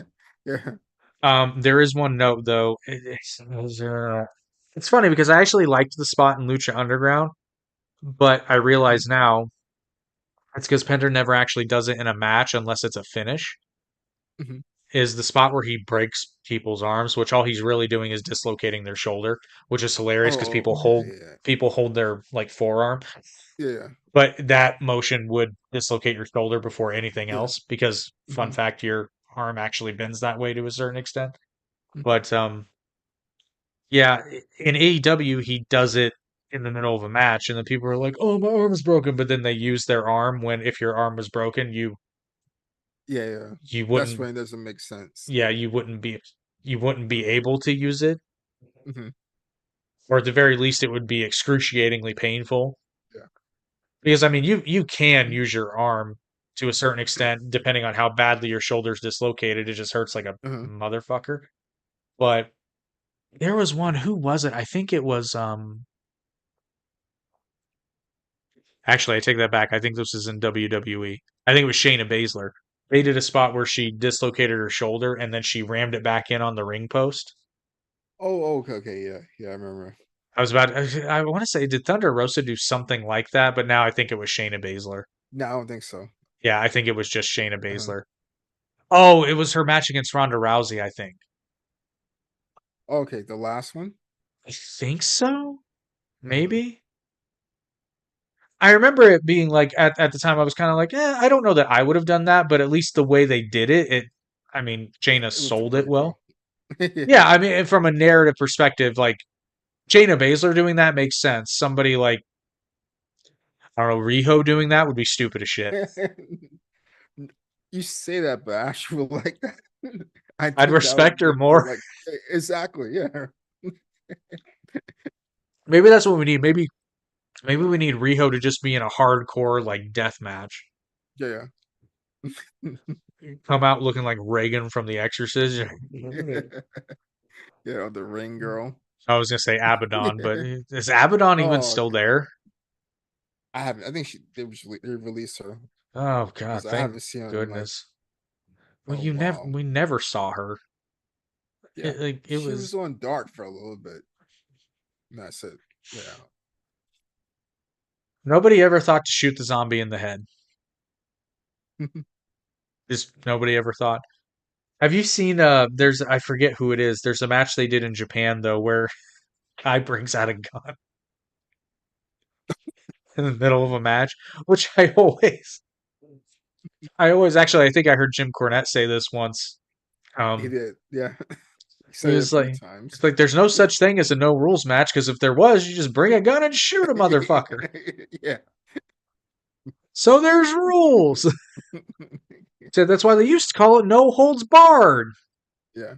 Yeah. There is one note though. It's funny because I actually liked the spot in Lucha Underground, but I Hmm. realize now it's because Pender never actually does it in a match unless it's a finish. Hmm. Is the spot where he breaks people's arms, which all he's really doing is dislocating their shoulder, which is hilarious because Oh, people yeah, hold yeah, people hold their like forearm, yeah, but that motion would dislocate your shoulder before anything yeah. else because fun Hmm. fact, your arm actually bends that way to a certain extent. Hmm. But yeah, in AEW he does it in the middle of a match and then people are like, "Oh, my arm is broken," but then they use their arm when if your arm was broken, Yeah, yeah. you That's wouldn't when it doesn't make sense. yeah, you wouldn't be able to use it, Hmm. or at the very least it would be excruciatingly painful. Yeah. Because I mean, you can Mhm. use your arm to a certain extent, depending on how badly your shoulder's dislocated. It just hurts like a Uh-huh. motherfucker. But there was one. Who was it? I think it was. Actually, I take that back. I think this is in WWE. I think it was Shayna Baszler. They did a spot where she dislocated her shoulder and then she rammed it back in on the ring post. Oh, okay, okay, yeah, yeah, I remember. I want to say, did Thunder Rosa do something like that? But now I think it was Shayna Baszler. No, I don't think so. Yeah, I think it was just Shayna Uh-huh. Baszler. Oh, it was her match against Ronda Rousey, I think. Okay, the last one. I think so. Uh-huh. Maybe. I remember it being like at the time I was kind of like, I don't know that I would have done that, but at least the way they did I mean, Jaina It looked sold it pretty well. cool. Yeah. Yeah, I mean, from a narrative perspective, like Jaina Baszler doing that makes sense. Somebody like I don't know, Riho doing that would be stupid as shit. You say that, but I actually would like that. I I'd think that would respect her make for more. like exactly, yeah. Maybe that's what we need. Maybe we need Riho to just be in a hardcore like death match. Yeah, Come out looking like Reagan from The Exorcist. yeah. Yeah, the ring girl. I was gonna say Abaddon, but is Abaddon even Oh, still okay. there? I haven't. I think they released her. Oh God, because I thank haven't seen her in like goodness. Well, a you never, while. we never saw her. Yeah, It she was was on Dark for a little bit. And that's it. Yeah. nobody ever thought to shoot the zombie in the head. Just nobody ever thought. Have you seen there's I forget who it is. There's a match they did in Japan though where guy brings out a gun in the middle of a match, which I always actually I think I heard Jim Cornette say this once. He Um did. Yeah. He he said it a was few like it's times. like there's no such thing as a no rules match because if there was, you just bring a gun and shoot a motherfucker. Yeah. So there's rules. So that's why they used to call it no holds barred. Yeah.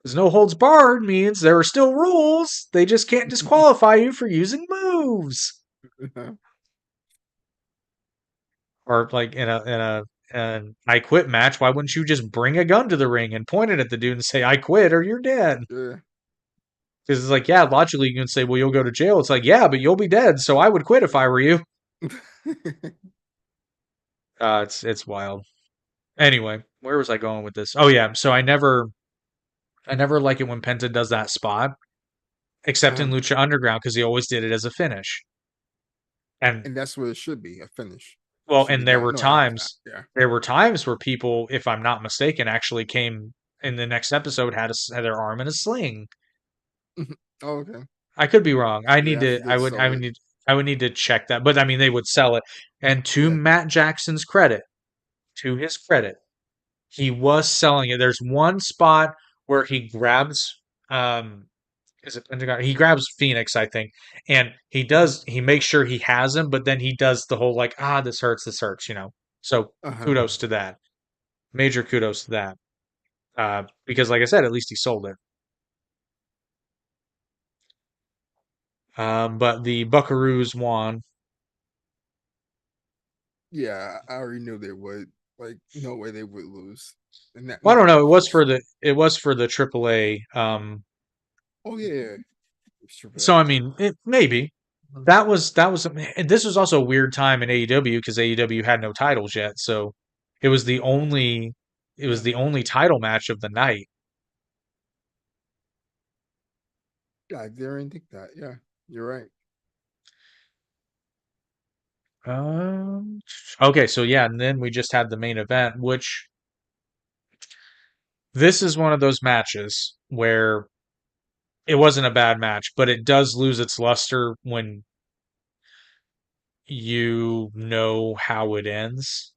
Because no holds barred means there are still rules. They just can't disqualify you for using moves. Or like in a an I quit match, why wouldn't you just bring a gun to the ring and point it at the dude and say I quit or you're dead? Yeah. Because it's like, yeah, logically you can say, well, you'll go to jail. It's like, yeah, but you'll be dead, so I would quit if I were you. It's wild. Anyway, where was I going with this? Oh yeah, so I never like it when Penta does that spot, except in uh, Lucha Underground because he always did it as a finish. And and that's what it should be, a finish. It well, should be and there that. were No, not that. times Yeah. there were times where people, if I'm not mistaken, actually came in the next episode had their arm in a sling. Oh, okay. I could be wrong. I need Yeah, I to. forget I saw would it. need. I would need to check that. But I mean, they would sell it. And to Yeah. Matt Jackson's credit, to his credit, he was selling it. There's one spot where he grabs. Is it Pentagon? He grabs Phoenix, I think, and he Mhm. does. He makes sure he has him, but then he does the whole like, this hurts, you know. So Uh-huh. kudos to that. Major kudos to that. Because, like I said, at least he sold it. But the Buckaroos won. Yeah, I already knew they would. Like, no way they would lose. And that Well, I not don't know. close. It was for the AAA. Oh yeah, yeah. It's triple So I A. mean, maybe that was. And this was also a weird time in AEW because AEW had no titles yet. So it was the only it was Yeah. the only title match of the night. Yeah, I didn't think that. Yeah. You're right. Um. Okay, so yeah, and then we just had the main event, which this is one of those matches where it wasn't a bad match, but it does lose its luster when you know how it ends.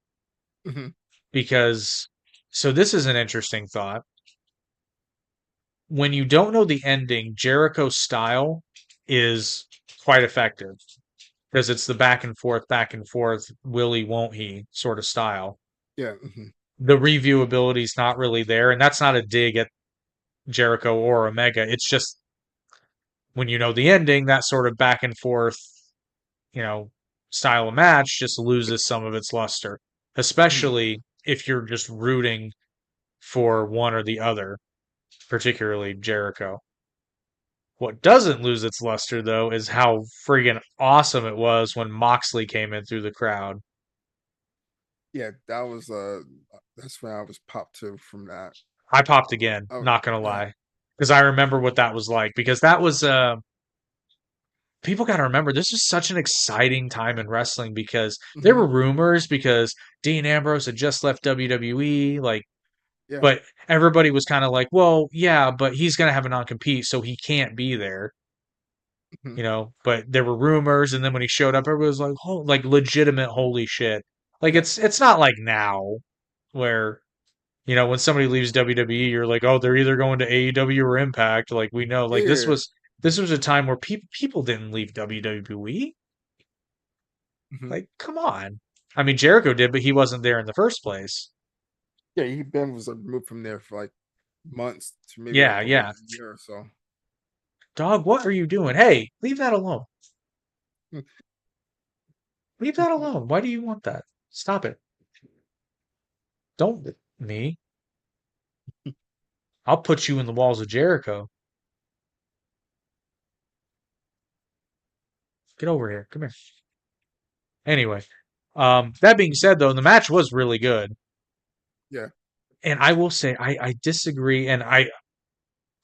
Hmm. Because, so this is an interesting thought. When you don't know the ending, Jericho's style is quite effective because it's the back and forth, will he, won't he sort of style. Yeah. Hmm. The reviewability is not really there, and that's not a dig at Jericho or Omega. It's just when you know the ending, that sort of back and forth, you know, style of match just loses some of its luster, Hmm. especially if you're just rooting for one or the other, particularly Jericho. What doesn't lose its luster, though, is how friggin' awesome it was when Moxley came in through the crowd. Yeah, that was that's when I was popped to from that. I popped again, Oh not gonna yeah. lie, because I remember what that was like. Because that was people got to remember this was such an exciting time in wrestling because there Hmm. were rumors because Dean Ambrose had just left WWE, like, Yeah. but everybody was kind of like, well, yeah, but he's gonna have a non-compete, so he can't be there. Hmm. But there were rumors, and then when he showed up, everybody was like, "Oh, like legitimate, holy shit!" Like Yeah. it's not like now where when somebody leaves WWE, you're like, "Oh, they're either going to AEW or Impact." Like we know, like Yeah. this was a time where people didn't leave WWE. Hmm. Like, come on. I mean, Jericho did, but he wasn't there in the first place. Yeah, he Ben was removed from there for like months to maybe Yeah, like over a yeah. year or so. Dog, what are you doing? Hey, leave that alone. Leave that alone. Why do you want that? Stop it. Don't me. I'll put you in the walls of Jericho. Get over here. Come here. Anyway, That being said, though, the match was really good, Yeah. and I will say I disagree, and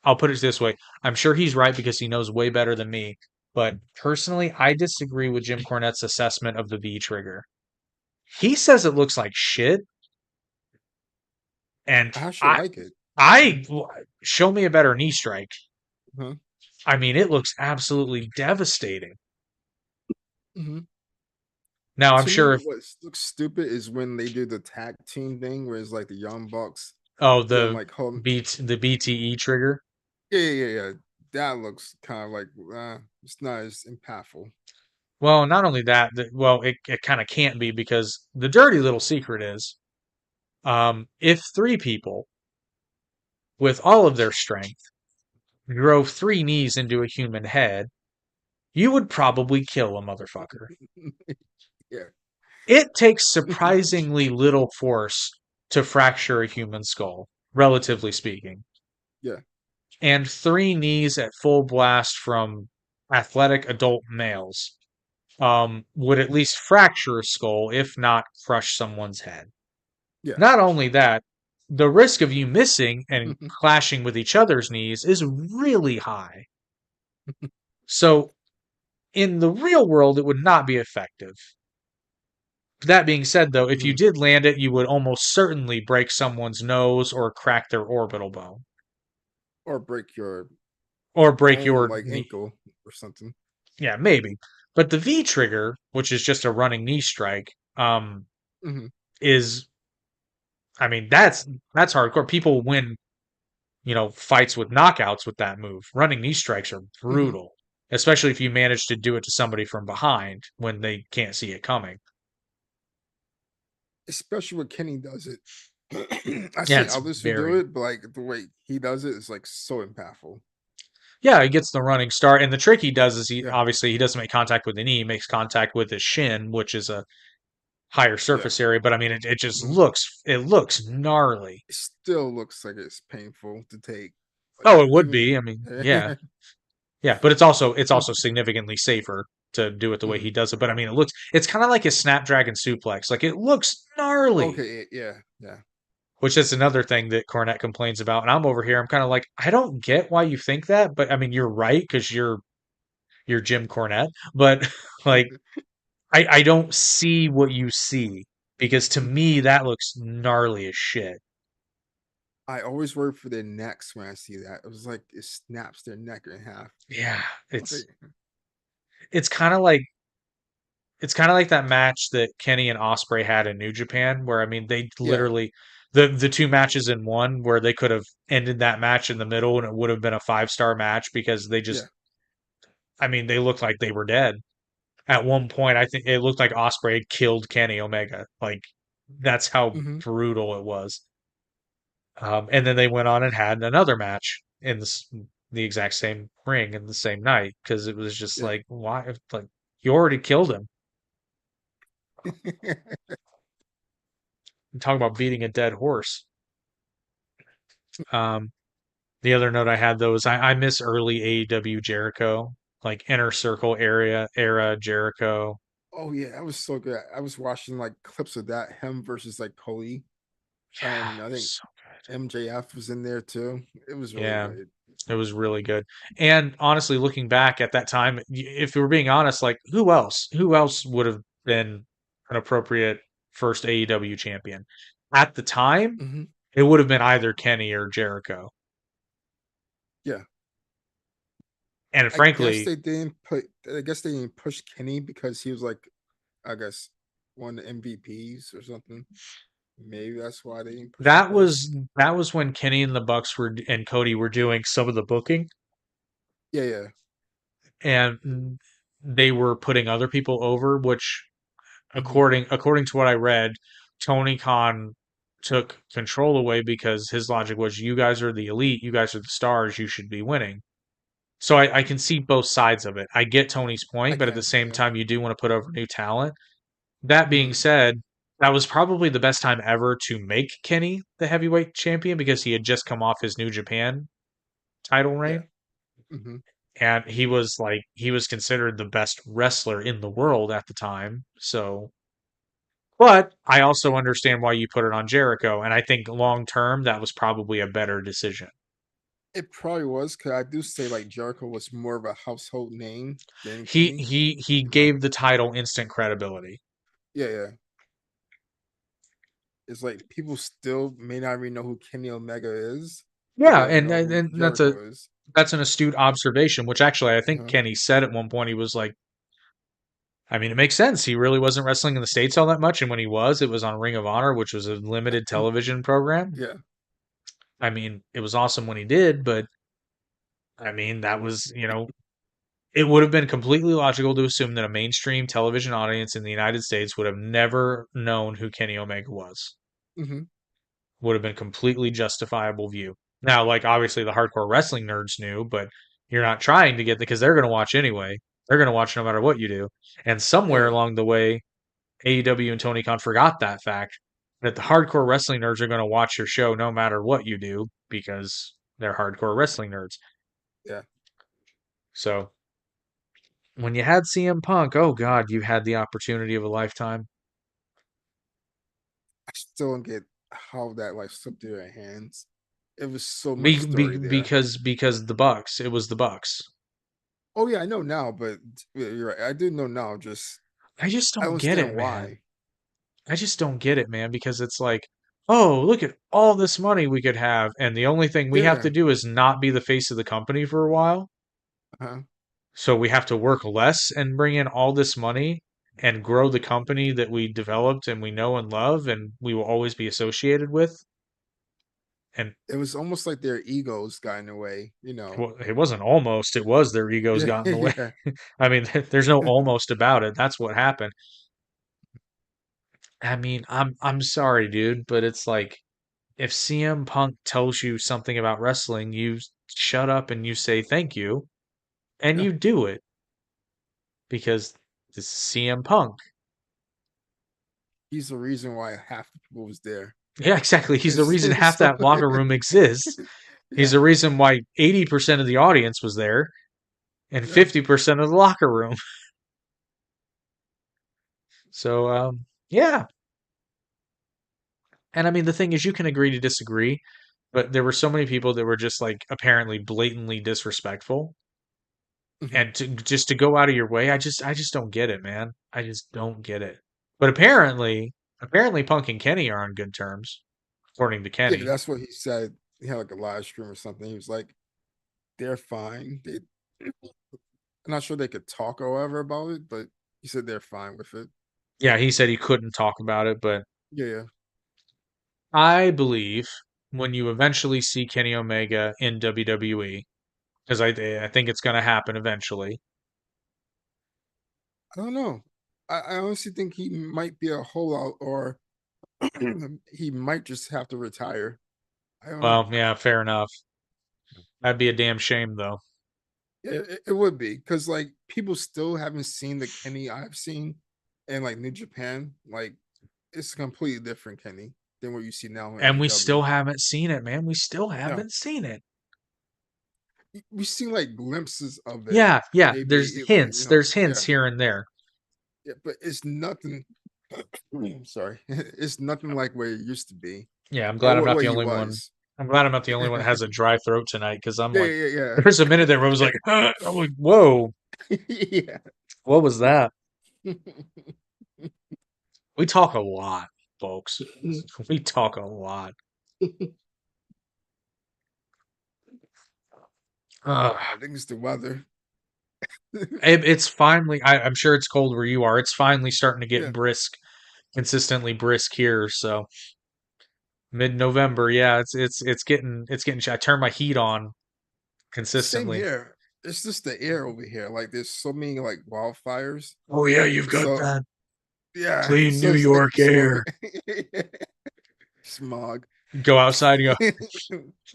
I'll put it this way: I'm sure he's right because he knows way better than me. But personally, I disagree with Jim Cornette's assessment of the V trigger. He says it looks like shit, and I actually I like it. I show me a better knee strike. Huh. I mean, it looks absolutely devastating. Hmm. Now, I'm To me, sure if looks stupid is when they do the tag team thing, where it's like the Young Bucks, oh them the like holding. the BTE trigger. Yeah. That looks kind of like it's not as impactful. Well, not only that, well, it kind of can't be because the dirty little secret is, if three people with all of their strength drove three knees into a human head, you would probably kill a motherfucker. Yeah. It takes surprisingly little force to fracture a human skull, relatively speaking. Yeah. And three knees at full blast from athletic adult males would at least fracture a skull, if not crush someone's head. Yeah. Not only that, the risk of you missing and clashing with each other's knees is really high. So, in the real world, it would not be effective. That being said, though, if you Mhm. did land it, you would almost certainly break someone's nose or crack their orbital bone Or break your or break own your like knee. ankle or something. Yeah, maybe. But the V trigger, which is just a running knee strike, Hmm. is I mean that's hardcore. People win, fights with knockouts with that move. Running knee strikes are Hmm. brutal, especially if you manage to do it to somebody from behind when they can't see it coming. Especially when Kenny does it. I Yeah, see it's others who do very it, but like the way he does it is like so impactful. yeah, he gets the running start, and the trick he does is he Yeah. obviously he doesn't make contact with the knee, he makes contact with his shin, which is a higher Yeah. surface area. But I mean, it just Hmm. looks gnarly. It still looks like it's painful to take. Like Oh, it would be. I even. mean, yeah, yeah, but it's also significantly safer to do it the way he Mhm. does it. But I mean, it's kind of like a snapdragon suplex. Like it looks gnarly, Okay. Yeah. which is another thing that Cornette complains about. And I'm over here, I'm kind of like, I don't get why you think that, but I mean, you're right because you're Jim Cornette, but like I don't see what you see because to me that looks gnarly as shit. I always worry for their necks when I see that. It was like it snaps their neck in half. Yeah, Like, it's kind of like it's kind of like that match that Kenny and Osprey had in New Japan, where I mean they yeah. literally the two matches in one, where they could have ended that match in the middle and it would have been a 5-star match because they Yeah. just I mean they looked like they were dead. At one point, I think it looked like Osprey had killed Kenny Omega. Like that's how Hmm. brutal it was. And then they went on and had another match in the exact same ring in the same night because it was just Yeah. like why like you already killed him. Talk about beating a dead horse. Um, the other note I had though is I miss early AEW Jericho, like inner circle era Jericho. Oh yeah, that was so good. I was watching like clips of that, him versus like Cody, Yeah, and I think so good. MJF was in there too. It was really Yeah, good. it was really good. And honestly, looking back at that time, if we're being honest, like who else? Who else would have been an appropriate first AEW champion? At the time, Hmm. it would have been either Kenny or Jericho. Yeah, And I guess frankly, they didn't put. I guess they didn't push Kenny because he was like, I guess one of the MVPs or something. Maybe that's why they didn't push him that first. was that was when Kenny and the Bucks were and Cody were doing some of the booking, Yeah. and they were putting other people over, which Hmm. according to what I read, Tony Khan took control away because his logic was you guys are the elite, you guys are the stars, you should be winning. So I can see both sides of it. I get Tony's I point, but at the can. same Yeah. time, you do want to put over new talent. That being Hmm. said, that was probably the best time ever to make Kenny the heavyweight champion because he had just come off his New Japan title Yeah. reign. Hmm. And he was considered the best wrestler in the world at the time. So But I also understand why you put it on Jericho, and I think long term that was probably a better decision. It probably was because I do say like Jericho was more of a household name than He Kenny. he he You know? gave the title instant credibility. Yeah, yeah. It's like people still may not even know who Kenny Omega is, but Yeah, they'll know who and Jericho is. that's an astute observation, which actually I think Uh-huh. Kenny said at one point he was like, I mean, it makes sense. He really wasn't wrestling in the States all that much, and when he was, it was on Ring of Honor, which was a limited television program. Yeah, I mean, it was awesome when he did, but I mean, that was, it would have been completely logical to assume that a mainstream television audience in the United States would have never known who Kenny Omega was. hmm Would have been completely justifiable view. Now, like obviously the hardcore wrestling nerds knew, but you're not trying to get because they're going to watch anyway. They're going to watch no matter what you do. And yeah, somewhere yeah, along the way, AEW and Tony Khan forgot that fact that the hardcore wrestling nerds are going to watch your show no matter what you do because they're hardcore wrestling nerds. yeah. So when you had CM Punk, oh God, you had the opportunity of a lifetime. I still don't get how that like slipped through their hands. It was so much story there. Because the Bucks, it was the Bucks. Oh yeah, I know now, but yeah, you're right. I do know now. Just I just I don't don't get it, understand man. why. I just don't get it, man, because it's like, oh, look at all this money we could have, and the only thing we have Yeah, to do is not be the face of the company for a while. uh-huh. So we have to work less and bring in all this money and grow the company that we developed and we know and love and we will always be associated with. And It was almost like their egos got in the way. well, it wasn't almost, it was their egos Yeah, got in the way. yeah. I mean, there's no almost about it. That's what happened. I mean, I'm sorry, dude, but it's like if CM Punk tells you something about wrestling, you shut up and you say thank you, and Yeah. you do it because this is CM Punk. He's the reason why half the people was there. Yeah, exactly. He's the reason half So that locker room exists. He's yeah, the reason why 80% of the audience was there and yeah. 50% of the locker room. So, yeah. And I mean, the thing is, you can agree to disagree, but there were so many people that were just like apparently blatantly disrespectful. Mhm. And just to go out of your way, I just don't get it, man. I just don't get it. But apparently Punk and Kenny are on good terms, according to Yeah, Kenny. that's what he said. He had like a live stream or something. He was like, "They're fine. I'm not sure they could talk or whatever about it, but he said they're fine with it." Yeah, he said he couldn't talk about it, but Yeah, yeah. I believe when you eventually see Kenny Omega in WWE, because I think it's going to happen eventually. I don't know. I honestly think he might be a holdout, or he might just have to retire. I don't know. Well, yeah, fair enough. That'd be a damn shame, though. Yeah, it would be because like people still haven't seen the Kenny I've seen in like New Japan. Like it's a completely different Kenny than what you see now in And we AEW. still haven't seen it, man. We still Yeah, haven't seen it. we've seen like glimpses of it. Yeah, yeah. Maybe There's it, hints. There's hints yeah, here and there. yeah, but it's nothing. I'm sorry, it's nothing like where it used to be Yeah, I'm or glad I'm not what the he only one. was. I'm glad I'm not the only one that Yeah, has a dry throat tonight because I'm like, yeah, yeah, there's a minute there where I was like, I'm like, whoa, yeah. what was that? We talk a lot, folks. We talk a lot. I think it's the weather. It's finally, I'm sure it's cold where you are. It's finally starting to get Yeah, brisk, consistently brisk here. So mid-November, yeah, it's getting. I turn my heat on same consistently. here. It's just the air over here. Like there's so many like wildfires. Oh yeah, you've got So that yeah, clean so New it's like York smoke, air. smog. Go outside and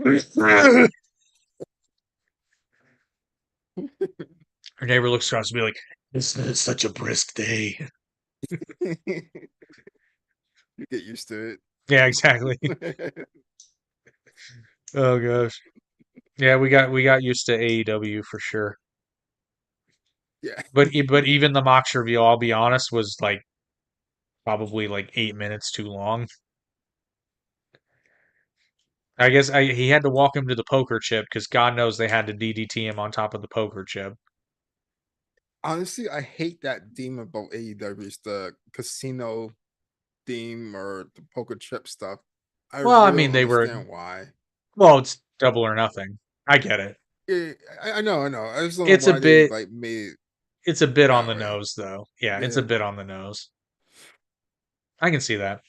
go. Her neighbor looks across and be like, "It's such a brisk day." You get used to Yeah, exactly. it. Oh gosh. Yeah, we got used to AEW for sure. Yeah. But even the Mox reveal, I'll be honest, was like probably like 8 minutes too long. I guess he had to walk him to the poker chip because God knows they had to DDT him on top of the poker chip. Honestly, I hate that theme about AEW. It's the casino theme or the poker chip stuff. I Well, I really mean, don't they were, understand why. well, it's double or nothing. I get it. Yeah, I know, I know. I just don't know It's a why they bit, like made it it's a bit on that the way. nose, though. Yeah, it's a Yeah, bit on the nose. I can see that.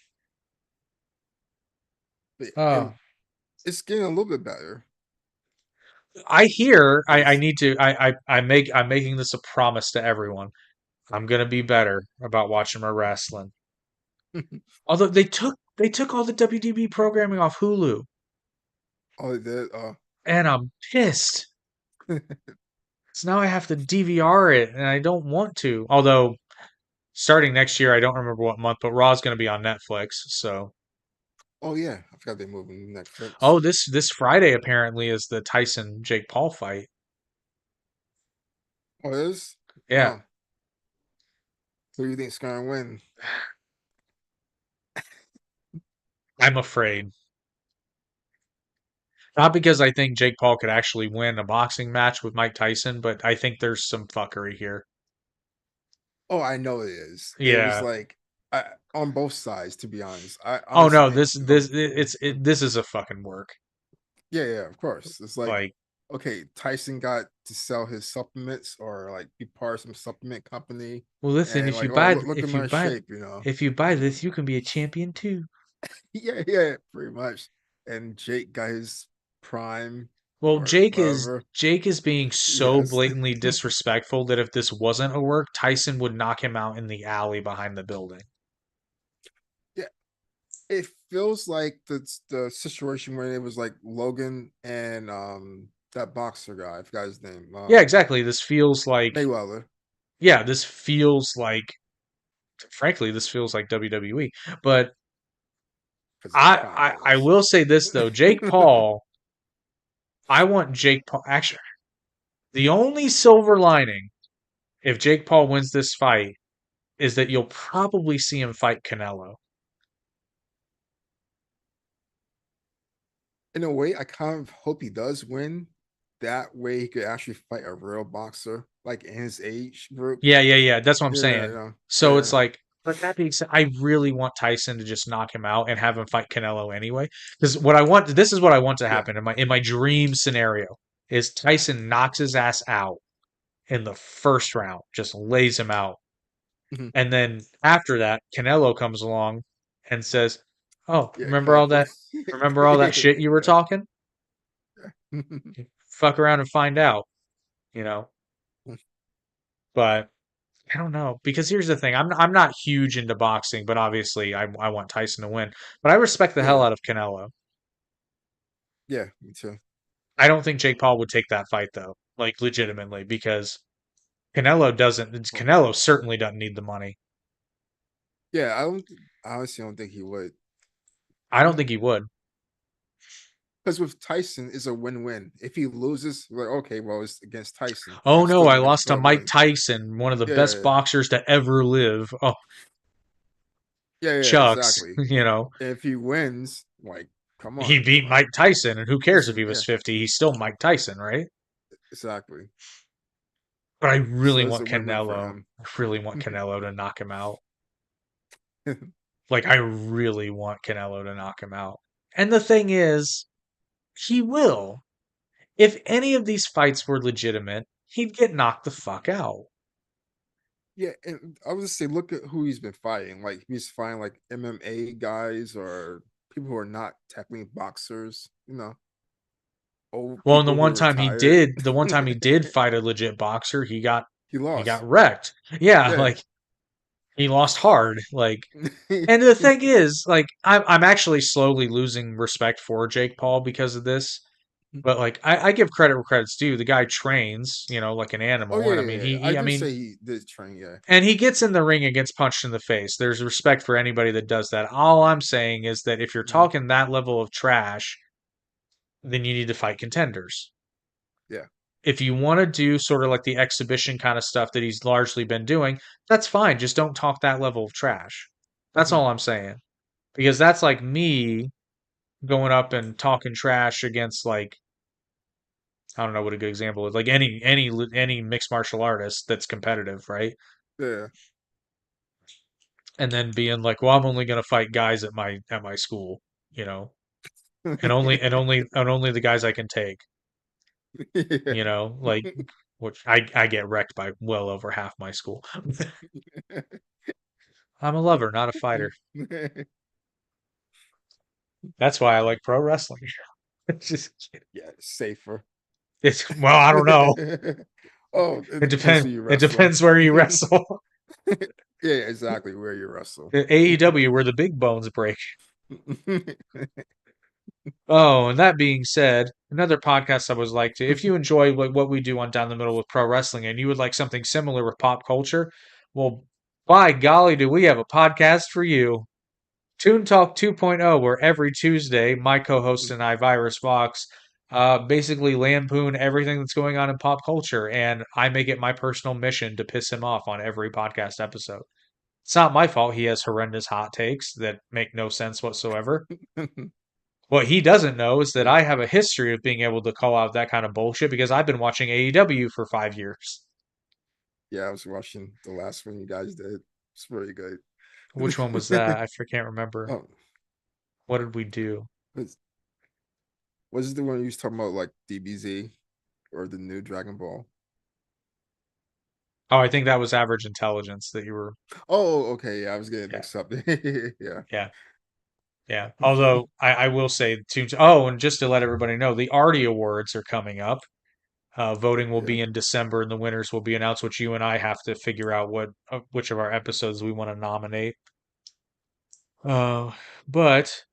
and Oh, it's getting a little bit better I hear I because need to I'm making this a promise to everyone. I'm gonna be better about watching my wrestling. Although they took all the WDB programming off Hulu, oh, they did. and I'm pissed. So now I have to DVR it, and I don't want to. Although starting next year, I don't remember what month, but Raw's gonna be on Netflix. So Oh yeah, I forgot they moved to Netflix. oh, this Friday apparently is the Tyson Jake Paul fight. Oh, it is. Yeah, Oh, who do you think's gonna win? I'm afraid. Not because I think Jake Paul could actually win a boxing match with Mike Tyson, but I think there's some fuckery here. Oh, I know it is. It was Yeah. like on both sides, to be honest. I Oh honestly no, think this is a fucking work. yeah, yeah, of course. It's like Like, okay, Tyson got to sell his supplements or like be part of some supplement company, well, listen, and like, oh, look at my shape, if you buy this, you can be a champion too. Yeah, yeah, pretty much. And Jake got his prime Well, or whatever. Jake is being so Yes. blatantly disrespectful that if this wasn't a work, Tyson would knock him out in the alley behind the building. Yeah, it feels like the situation where it was like Logan and that boxer guy, I forgot his name. Yeah, exactly. Mayweather, This feels like frankly, this feels like WWE. But because it kind of I is. will say this though, Jake Paul, I want Jake Paul actually the only silver lining if Jake Paul wins this fight is that you'll probably see him fight Canelo. In a way, I kind of hope he does win. That way he could actually fight a real boxer, like in his age group. Yeah. That's what I'm Yeah, saying. So it's yeah, like, but that being said, I really want Tyson to just knock him out and have him fight Canelo anyway. Because this is what I want to yeah. happen in my dream scenario is Tyson knocks his ass out in the first round, just lays him out. Mhm. And then after that, Canelo comes along and says, "Oh, Yeah, kind of play. remember all that shit you were Yeah. talking? Fuck around and find out, you know." But I don't know because here's the thing: I'm not huge into boxing, but obviously I want Tyson to win. But I respect the hell Yeah, out of Canelo. yeah, me too. I don't think Jake Paul would take that fight though, like legitimately, because Well, Canelo certainly doesn't need the money. yeah, I honestly don't think he would. I don't think he would. Because with Tyson, it's a win-win. If he loses, like okay, well, it's against Tyson. Oh I'm no, still I gonna make lost to good Mike money. Tyson, one of the best Yeah, boxers to ever live. Oh, yeah, Chucks, exactly. you know. And if he wins, like, come He on, beat like Mike Tyson, and who cares this if is he was yeah, 50? He's still Mike Tyson, right? exactly. But I So really it's want a win-win for Canelo. him. I really want Canelo to knock him out. Like, I really want Canelo to knock him out. And the thing is, he will. If any of these fights were legitimate, he'd get knocked the fuck out. Yeah, and I would just say, look at who he's been fighting. Like he's fighting like MMA guys or people who are not technically boxers. Old Well, and people who retired. the one time he did fight a legit boxer, He he got lost. wrecked. Yeah, Yeah. like he lost hard. Like, and the thing is, like, I'm actually slowly losing respect for Jake Paul because of this. But like, I give credit where credit's due. The guy trains, like an Oh animal, yeah, and I yeah, mean, yeah. I do say he did train. Yeah. and he gets in the ring and gets punched in the face. There's respect for anybody that does that. All I'm saying is that if you're Mhm. talking that level of trash, then you need to fight contenders. Yeah. If you want to do sort of like the exhibition kind of stuff that he's largely been doing, that's fine. Just don't talk that level of trash. That's all I'm saying. Because that's like me going up and talking trash against like I don't know what a good example is. Like any mixed martial artist that's competitive, right? Yeah. And then being like, "Well, I'm only going to fight guys at my school, you know, and only the guys I can take, Yeah. you know, like which I get wrecked by well over half my school. I'm a lover, not a fighter. That's why I like pro wrestling. It's just Yeah, safer. it's well, I don't know. Oh, it It depends depends. who you It wrestle. depends where you wrestle. Yeah, exactly where you wrestle. AEW where the big bones break. Oh, and that being said, another podcast I was like to, if you enjoy what we do on Down the Middle with pro wrestling and you would like something similar with pop culture, well, by golly, do we have a podcast for you. Toon Talk 2.0, where every Tuesday, my co host and I, Virus Fox, basically lampoon everything that's going on in pop culture, and I make it my personal mission to piss him off on every podcast episode. It's not my fault he has horrendous hot takes that make no sense whatsoever. What he doesn't know is that Yeah, I have a history of being able to call out that kind of bullshit because I've been watching AEW for 5 years. yeah, I was watching the last one you guys did. It's very good. Which one was that? I can't remember. Oh, What did we do? was was it the one you was talking about like DBZ or the new Dragon Ball? Oh, I think that was average intelligence that you were. Oh, okay, yeah, I was getting Yeah, mixed up. Yeah. yeah, yeah. Although I will say, too. Oh, and just to let everybody know, the Artie Awards are coming up. Voting will Yeah. be in December, and the winners will be announced. Which you and I have to figure out which of our episodes we want to nominate. Uh, but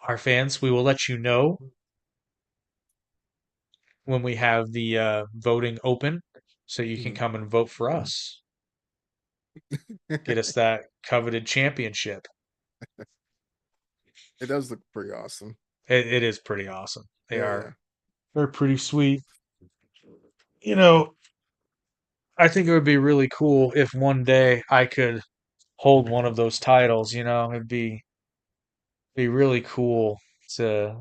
our fans, we will let you know when we have the voting open so you can Mhm. come and vote for us. Get us that coveted championship. It does look pretty awesome. It is pretty awesome. They Yeah, are yeah. they're pretty sweet. You know, I think it would be really cool if one day I could hold one of those titles, it'd be really cool to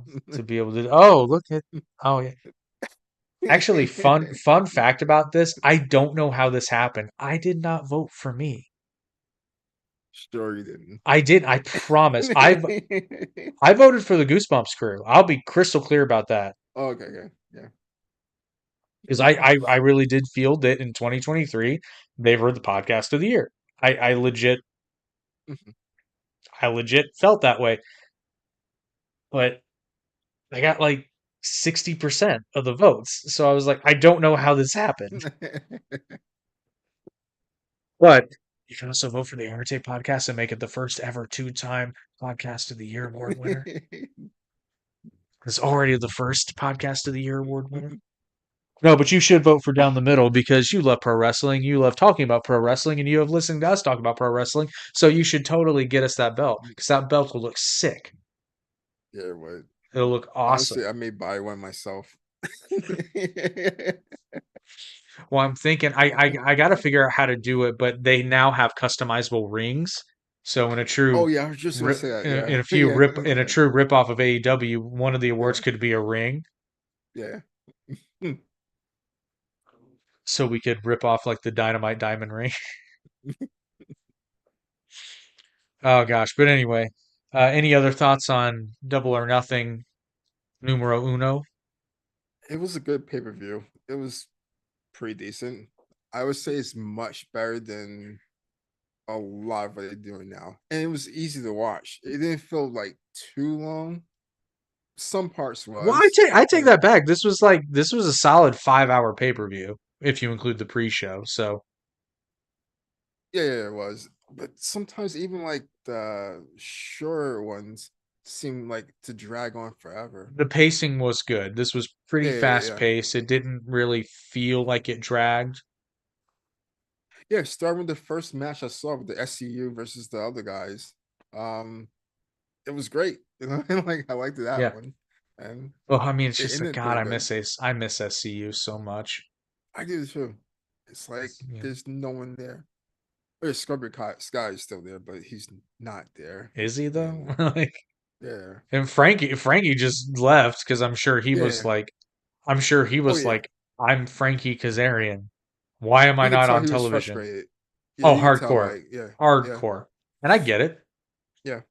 be able to oh, look at oh yeah. Actually, fun fact about this, I don't know how this happened. I did not vote for me. Sure you didn't. I did. I promise. I voted for the Goosebumps crew. I'll be crystal clear about that Okay, okay, yeah. because I really did feel that in 2023 they were the podcast of the year. I legit I legit felt that way, but I got like 60% of the votes. So I was like, I don't know how this happened. But you can also vote for the Arte podcast and make it the first ever two-time podcast of the year award winner. It's already the first podcast of the year award winner. No, but you should vote for Down the Middle because you love pro wrestling. You love talking about pro wrestling, and you have listened to us talk about pro wrestling. So you should totally get us that belt because that belt will look sick. Yeah, what? It'll look awesome. Honestly, I may buy one myself. Well, I'm thinking I got to figure out how to do it, but they now have customizable rings. So in a Oh yeah, I was just gonna say that. in Yeah, a few rip in a yeah, true rip off of AEW, one of the awards yeah, could be a ring. yeah. So we could rip off like the Dynamite Diamond ring. Oh gosh, but anyway, any other thoughts on Double or Nothing numero uno? It was a good pay per view. It was pretty decent. I would say it's much better than a lot of what they're doing now, and it was easy to watch. It didn't feel like too long. Some parts Well, was, I take but that back. This was a solid 5 hour pay-per-view if you include the pre-show. So yeah, yeah, it was. But sometimes even like the shorter ones seem like to drag on forever. the pacing was good. This was pretty Yeah, yeah, fast yeah. paced. It didn't really feel like it dragged. Yeah, starting with the first match I saw with the SCU versus the other guys. Um, it was great. Like I liked that Yeah. one. And Well, I mean, it's it just that ended God, pretty good. I miss SCU so much. I do too. It's like Yeah. there's no one there. Sky is still there, but he's not there. Is he though? And Like, yeah, and Frankie just left because yeah. I'm sure he Oh was yeah, like, I'm Frankie Kazarian. Why am I you could not tell on he was television? frustrated. Yeah, Oh, you could tell. hardcore, Like yeah, yeah, hardcore, and I get it. yeah.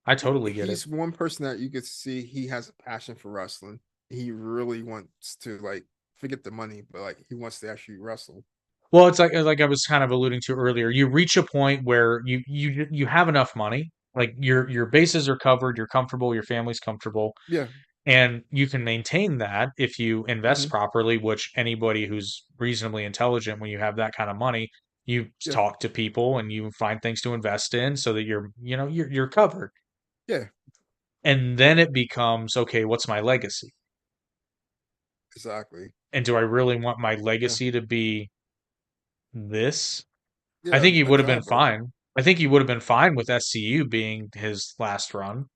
I totally get it. He's one person that you could see he has a passion for wrestling. He really wants to like forget the money, but like he wants to actually wrestle. Well, it's like I was kind of alluding to earlier. You reach a point where you have enough money, like your bases are covered, you're comfortable, your family's comfortable, Yeah. and you can maintain that if you invest Hmm. properly, which anybody who's reasonably intelligent, when you have that kind of money, you Yeah. talk to people and you find things to invest in so that you're covered. Yeah. And then it becomes, okay, what's my legacy? Exactly. And do I really want my Yeah. legacy to be this? I Yeah. think he A would have been jobber. fine. I think he would have been fine with SCU being his last run.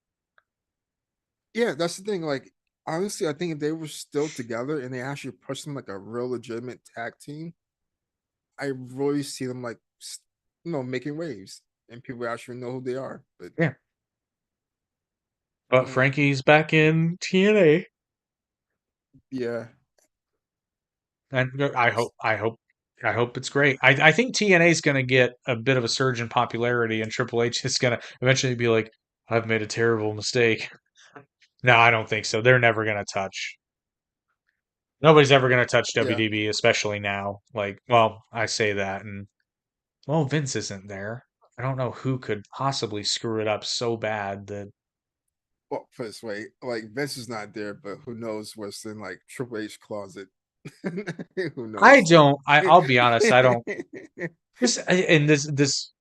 Yeah, that's the thing. Like, honestly, I think if they were still together and they actually pushed them like a real legitimate tag team, I really see them like, making waves and people actually know who they are. But Yeah. But uh, Frankie's back in TNA. yeah, And I hope it's great. I think TNA is going to get a bit of a surge in popularity, and Triple H is going to eventually be like, "I've made a terrible mistake." No, I don't think so. They're never going to touch. Nobody's ever going to touch yeah. WDB, especially now. Like, well, I say that, and well, Vince isn't there. I don't know who could possibly screw it up so bad that Well, put it this way, like Vince is not there, but who knows what's in like Triple H closet? Who I knows? don't. I'll be honest. I don't. And this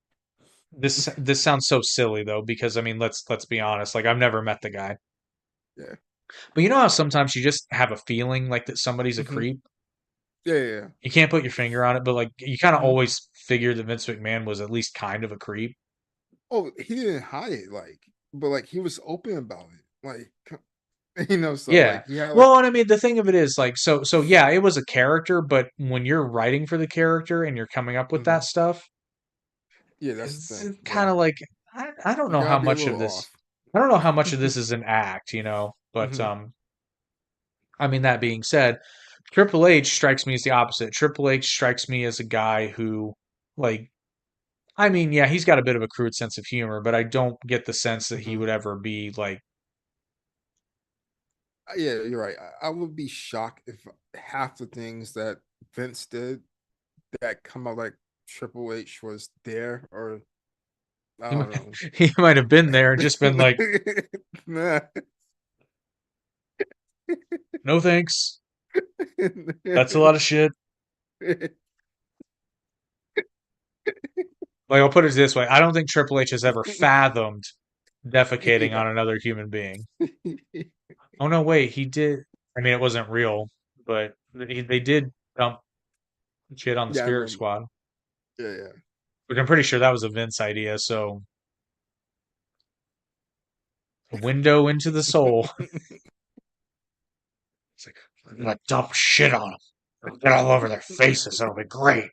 sounds so silly though, because I mean, let's be honest. Like, I've never met the guy. Yeah. But you know how sometimes you just have a feeling like that somebody's a Hmm. creep? Yeah, yeah. You can't put your finger on it, but like you kind of Hmm. always figured that Vince McMahon was at least kind of a creep. Oh, he didn't hide it, like, but like he was open about it, like, so Yeah. like he had like, Well, and I mean the thing of it is like so yeah, it was a character, but when you're writing for the character and you're coming up with that mhm. stuff, Yeah, that's the it's thing. Yeah, kind of like I don't you know how gotta be a much of little this off. I don't know how much of this is an act, but Hmm. I mean that being said, Triple H strikes me as the opposite. Triple H strikes me as a guy who like I mean, yeah, he's got a bit of a crude sense of humor, but I don't get the sense that he Hmm. would ever be like, Yeah, you're right. I would be shocked if half the things that Vince did that come out like Triple H was there, or I he don't might, know. he might have been there and just been like, Nah. no thanks. That's a lot of shit. Like, I'll put it this way. I don't think Triple H has ever fathomed defecating Yeah. on another human being. Oh, no, wait, he did. I mean, it wasn't real, but they did dump shit on the Yeah, I Spirit remember. Squad, Yeah, which I'm pretty sure that was a Vince idea. So, a window into the soul. yeah. It's like, we're gonna dump shit on them. It'll get all over their faces. It'll be great.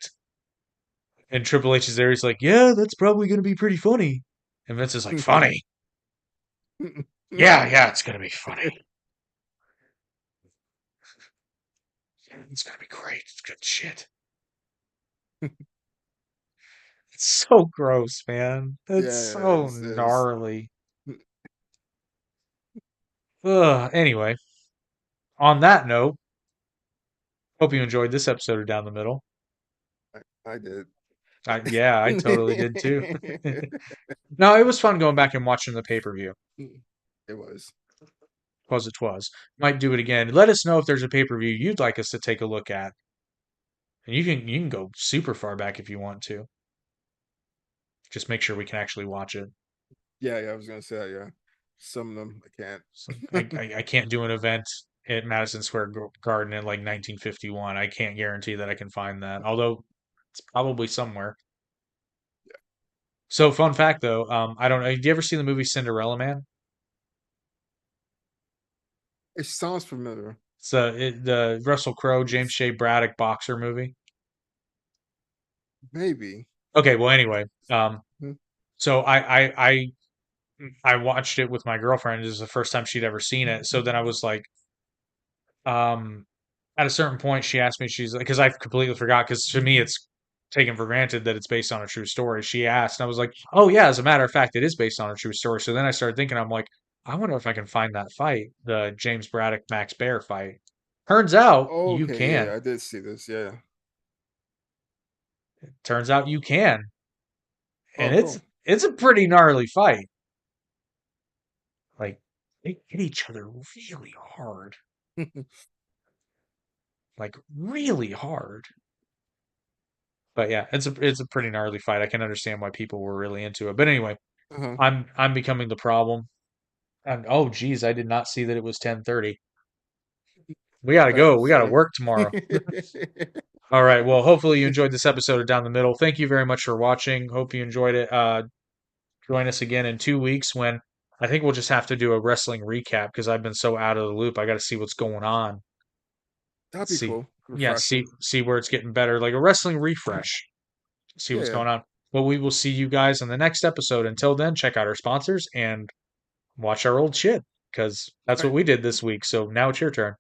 And Triple H is there. He's like, yeah, that's probably going to be pretty funny. And Vince is like, funny? Yeah, it's going to be funny. It's going to be great. It's good shit. It's so gross, man. It's Yeah, so it is. gnarly. Ugh. Anyway, on that note, hope you enjoyed this episode of Down the Middle. I did. Yeah, I totally did too. No, it was fun going back and watching the pay-per-view. It was. Twas. Might do it again. Let us know if there's a pay-per-view you'd like us to take a look at. And you can go super far back if you want to. Just make sure we can actually watch it. Yeah, yeah, I was gonna say that, yeah. Some of them I So can't. I can't do an event at Madison Square Garden in like 1951. I can't guarantee that I can find that. Although it's probably somewhere. So fun fact though, I don't know. Did you ever see the movie Cinderella Man? It sounds familiar. It's the Russell Crowe, James J. Braddock boxer movie. Maybe. Okay, well, anyway, Mhm. so I watched it with my girlfriend. This is the first time she'd ever seen it. So then I was like, um, at a certain point, she asked me, she's like, because I completely forgot, because to me, it's taken for granted that it's based on a true story. She asked, and I was like, oh, yeah, as a matter of fact, it is based on a true story. So then I started thinking, I'm like, I wonder if I can find that fight, the James Braddock Max Baer fight. Turns out you Okay, can. yeah, I did see this. Yeah. Turns out you can. Oh, And cool. it's a pretty gnarly fight. Like they hit each other really hard. Like really hard. But yeah, it's a pretty gnarly fight. I can understand why people were really into it. But anyway, Uh-huh. I'm becoming the problem. And oh geez, I did not see that it was 10:30. We gotta go. We gotta Sorry. work tomorrow. All right. Well, hopefully you enjoyed this episode of Down the Middle. Thank you very much for watching. Hope you enjoyed it. Join us again in 2 weeks when I think we'll just have to do a wrestling recap because I've been so out of the loop. I got to see what's going on. That'd be See, cool. yeah, Refresher. see where it's getting better, like a wrestling refresh. See what's Yeah. going on. Well, we will see you guys in the next episode. Until then, check out our sponsors and watch our old shit because that's All what right. we did this week. So now it's your turn.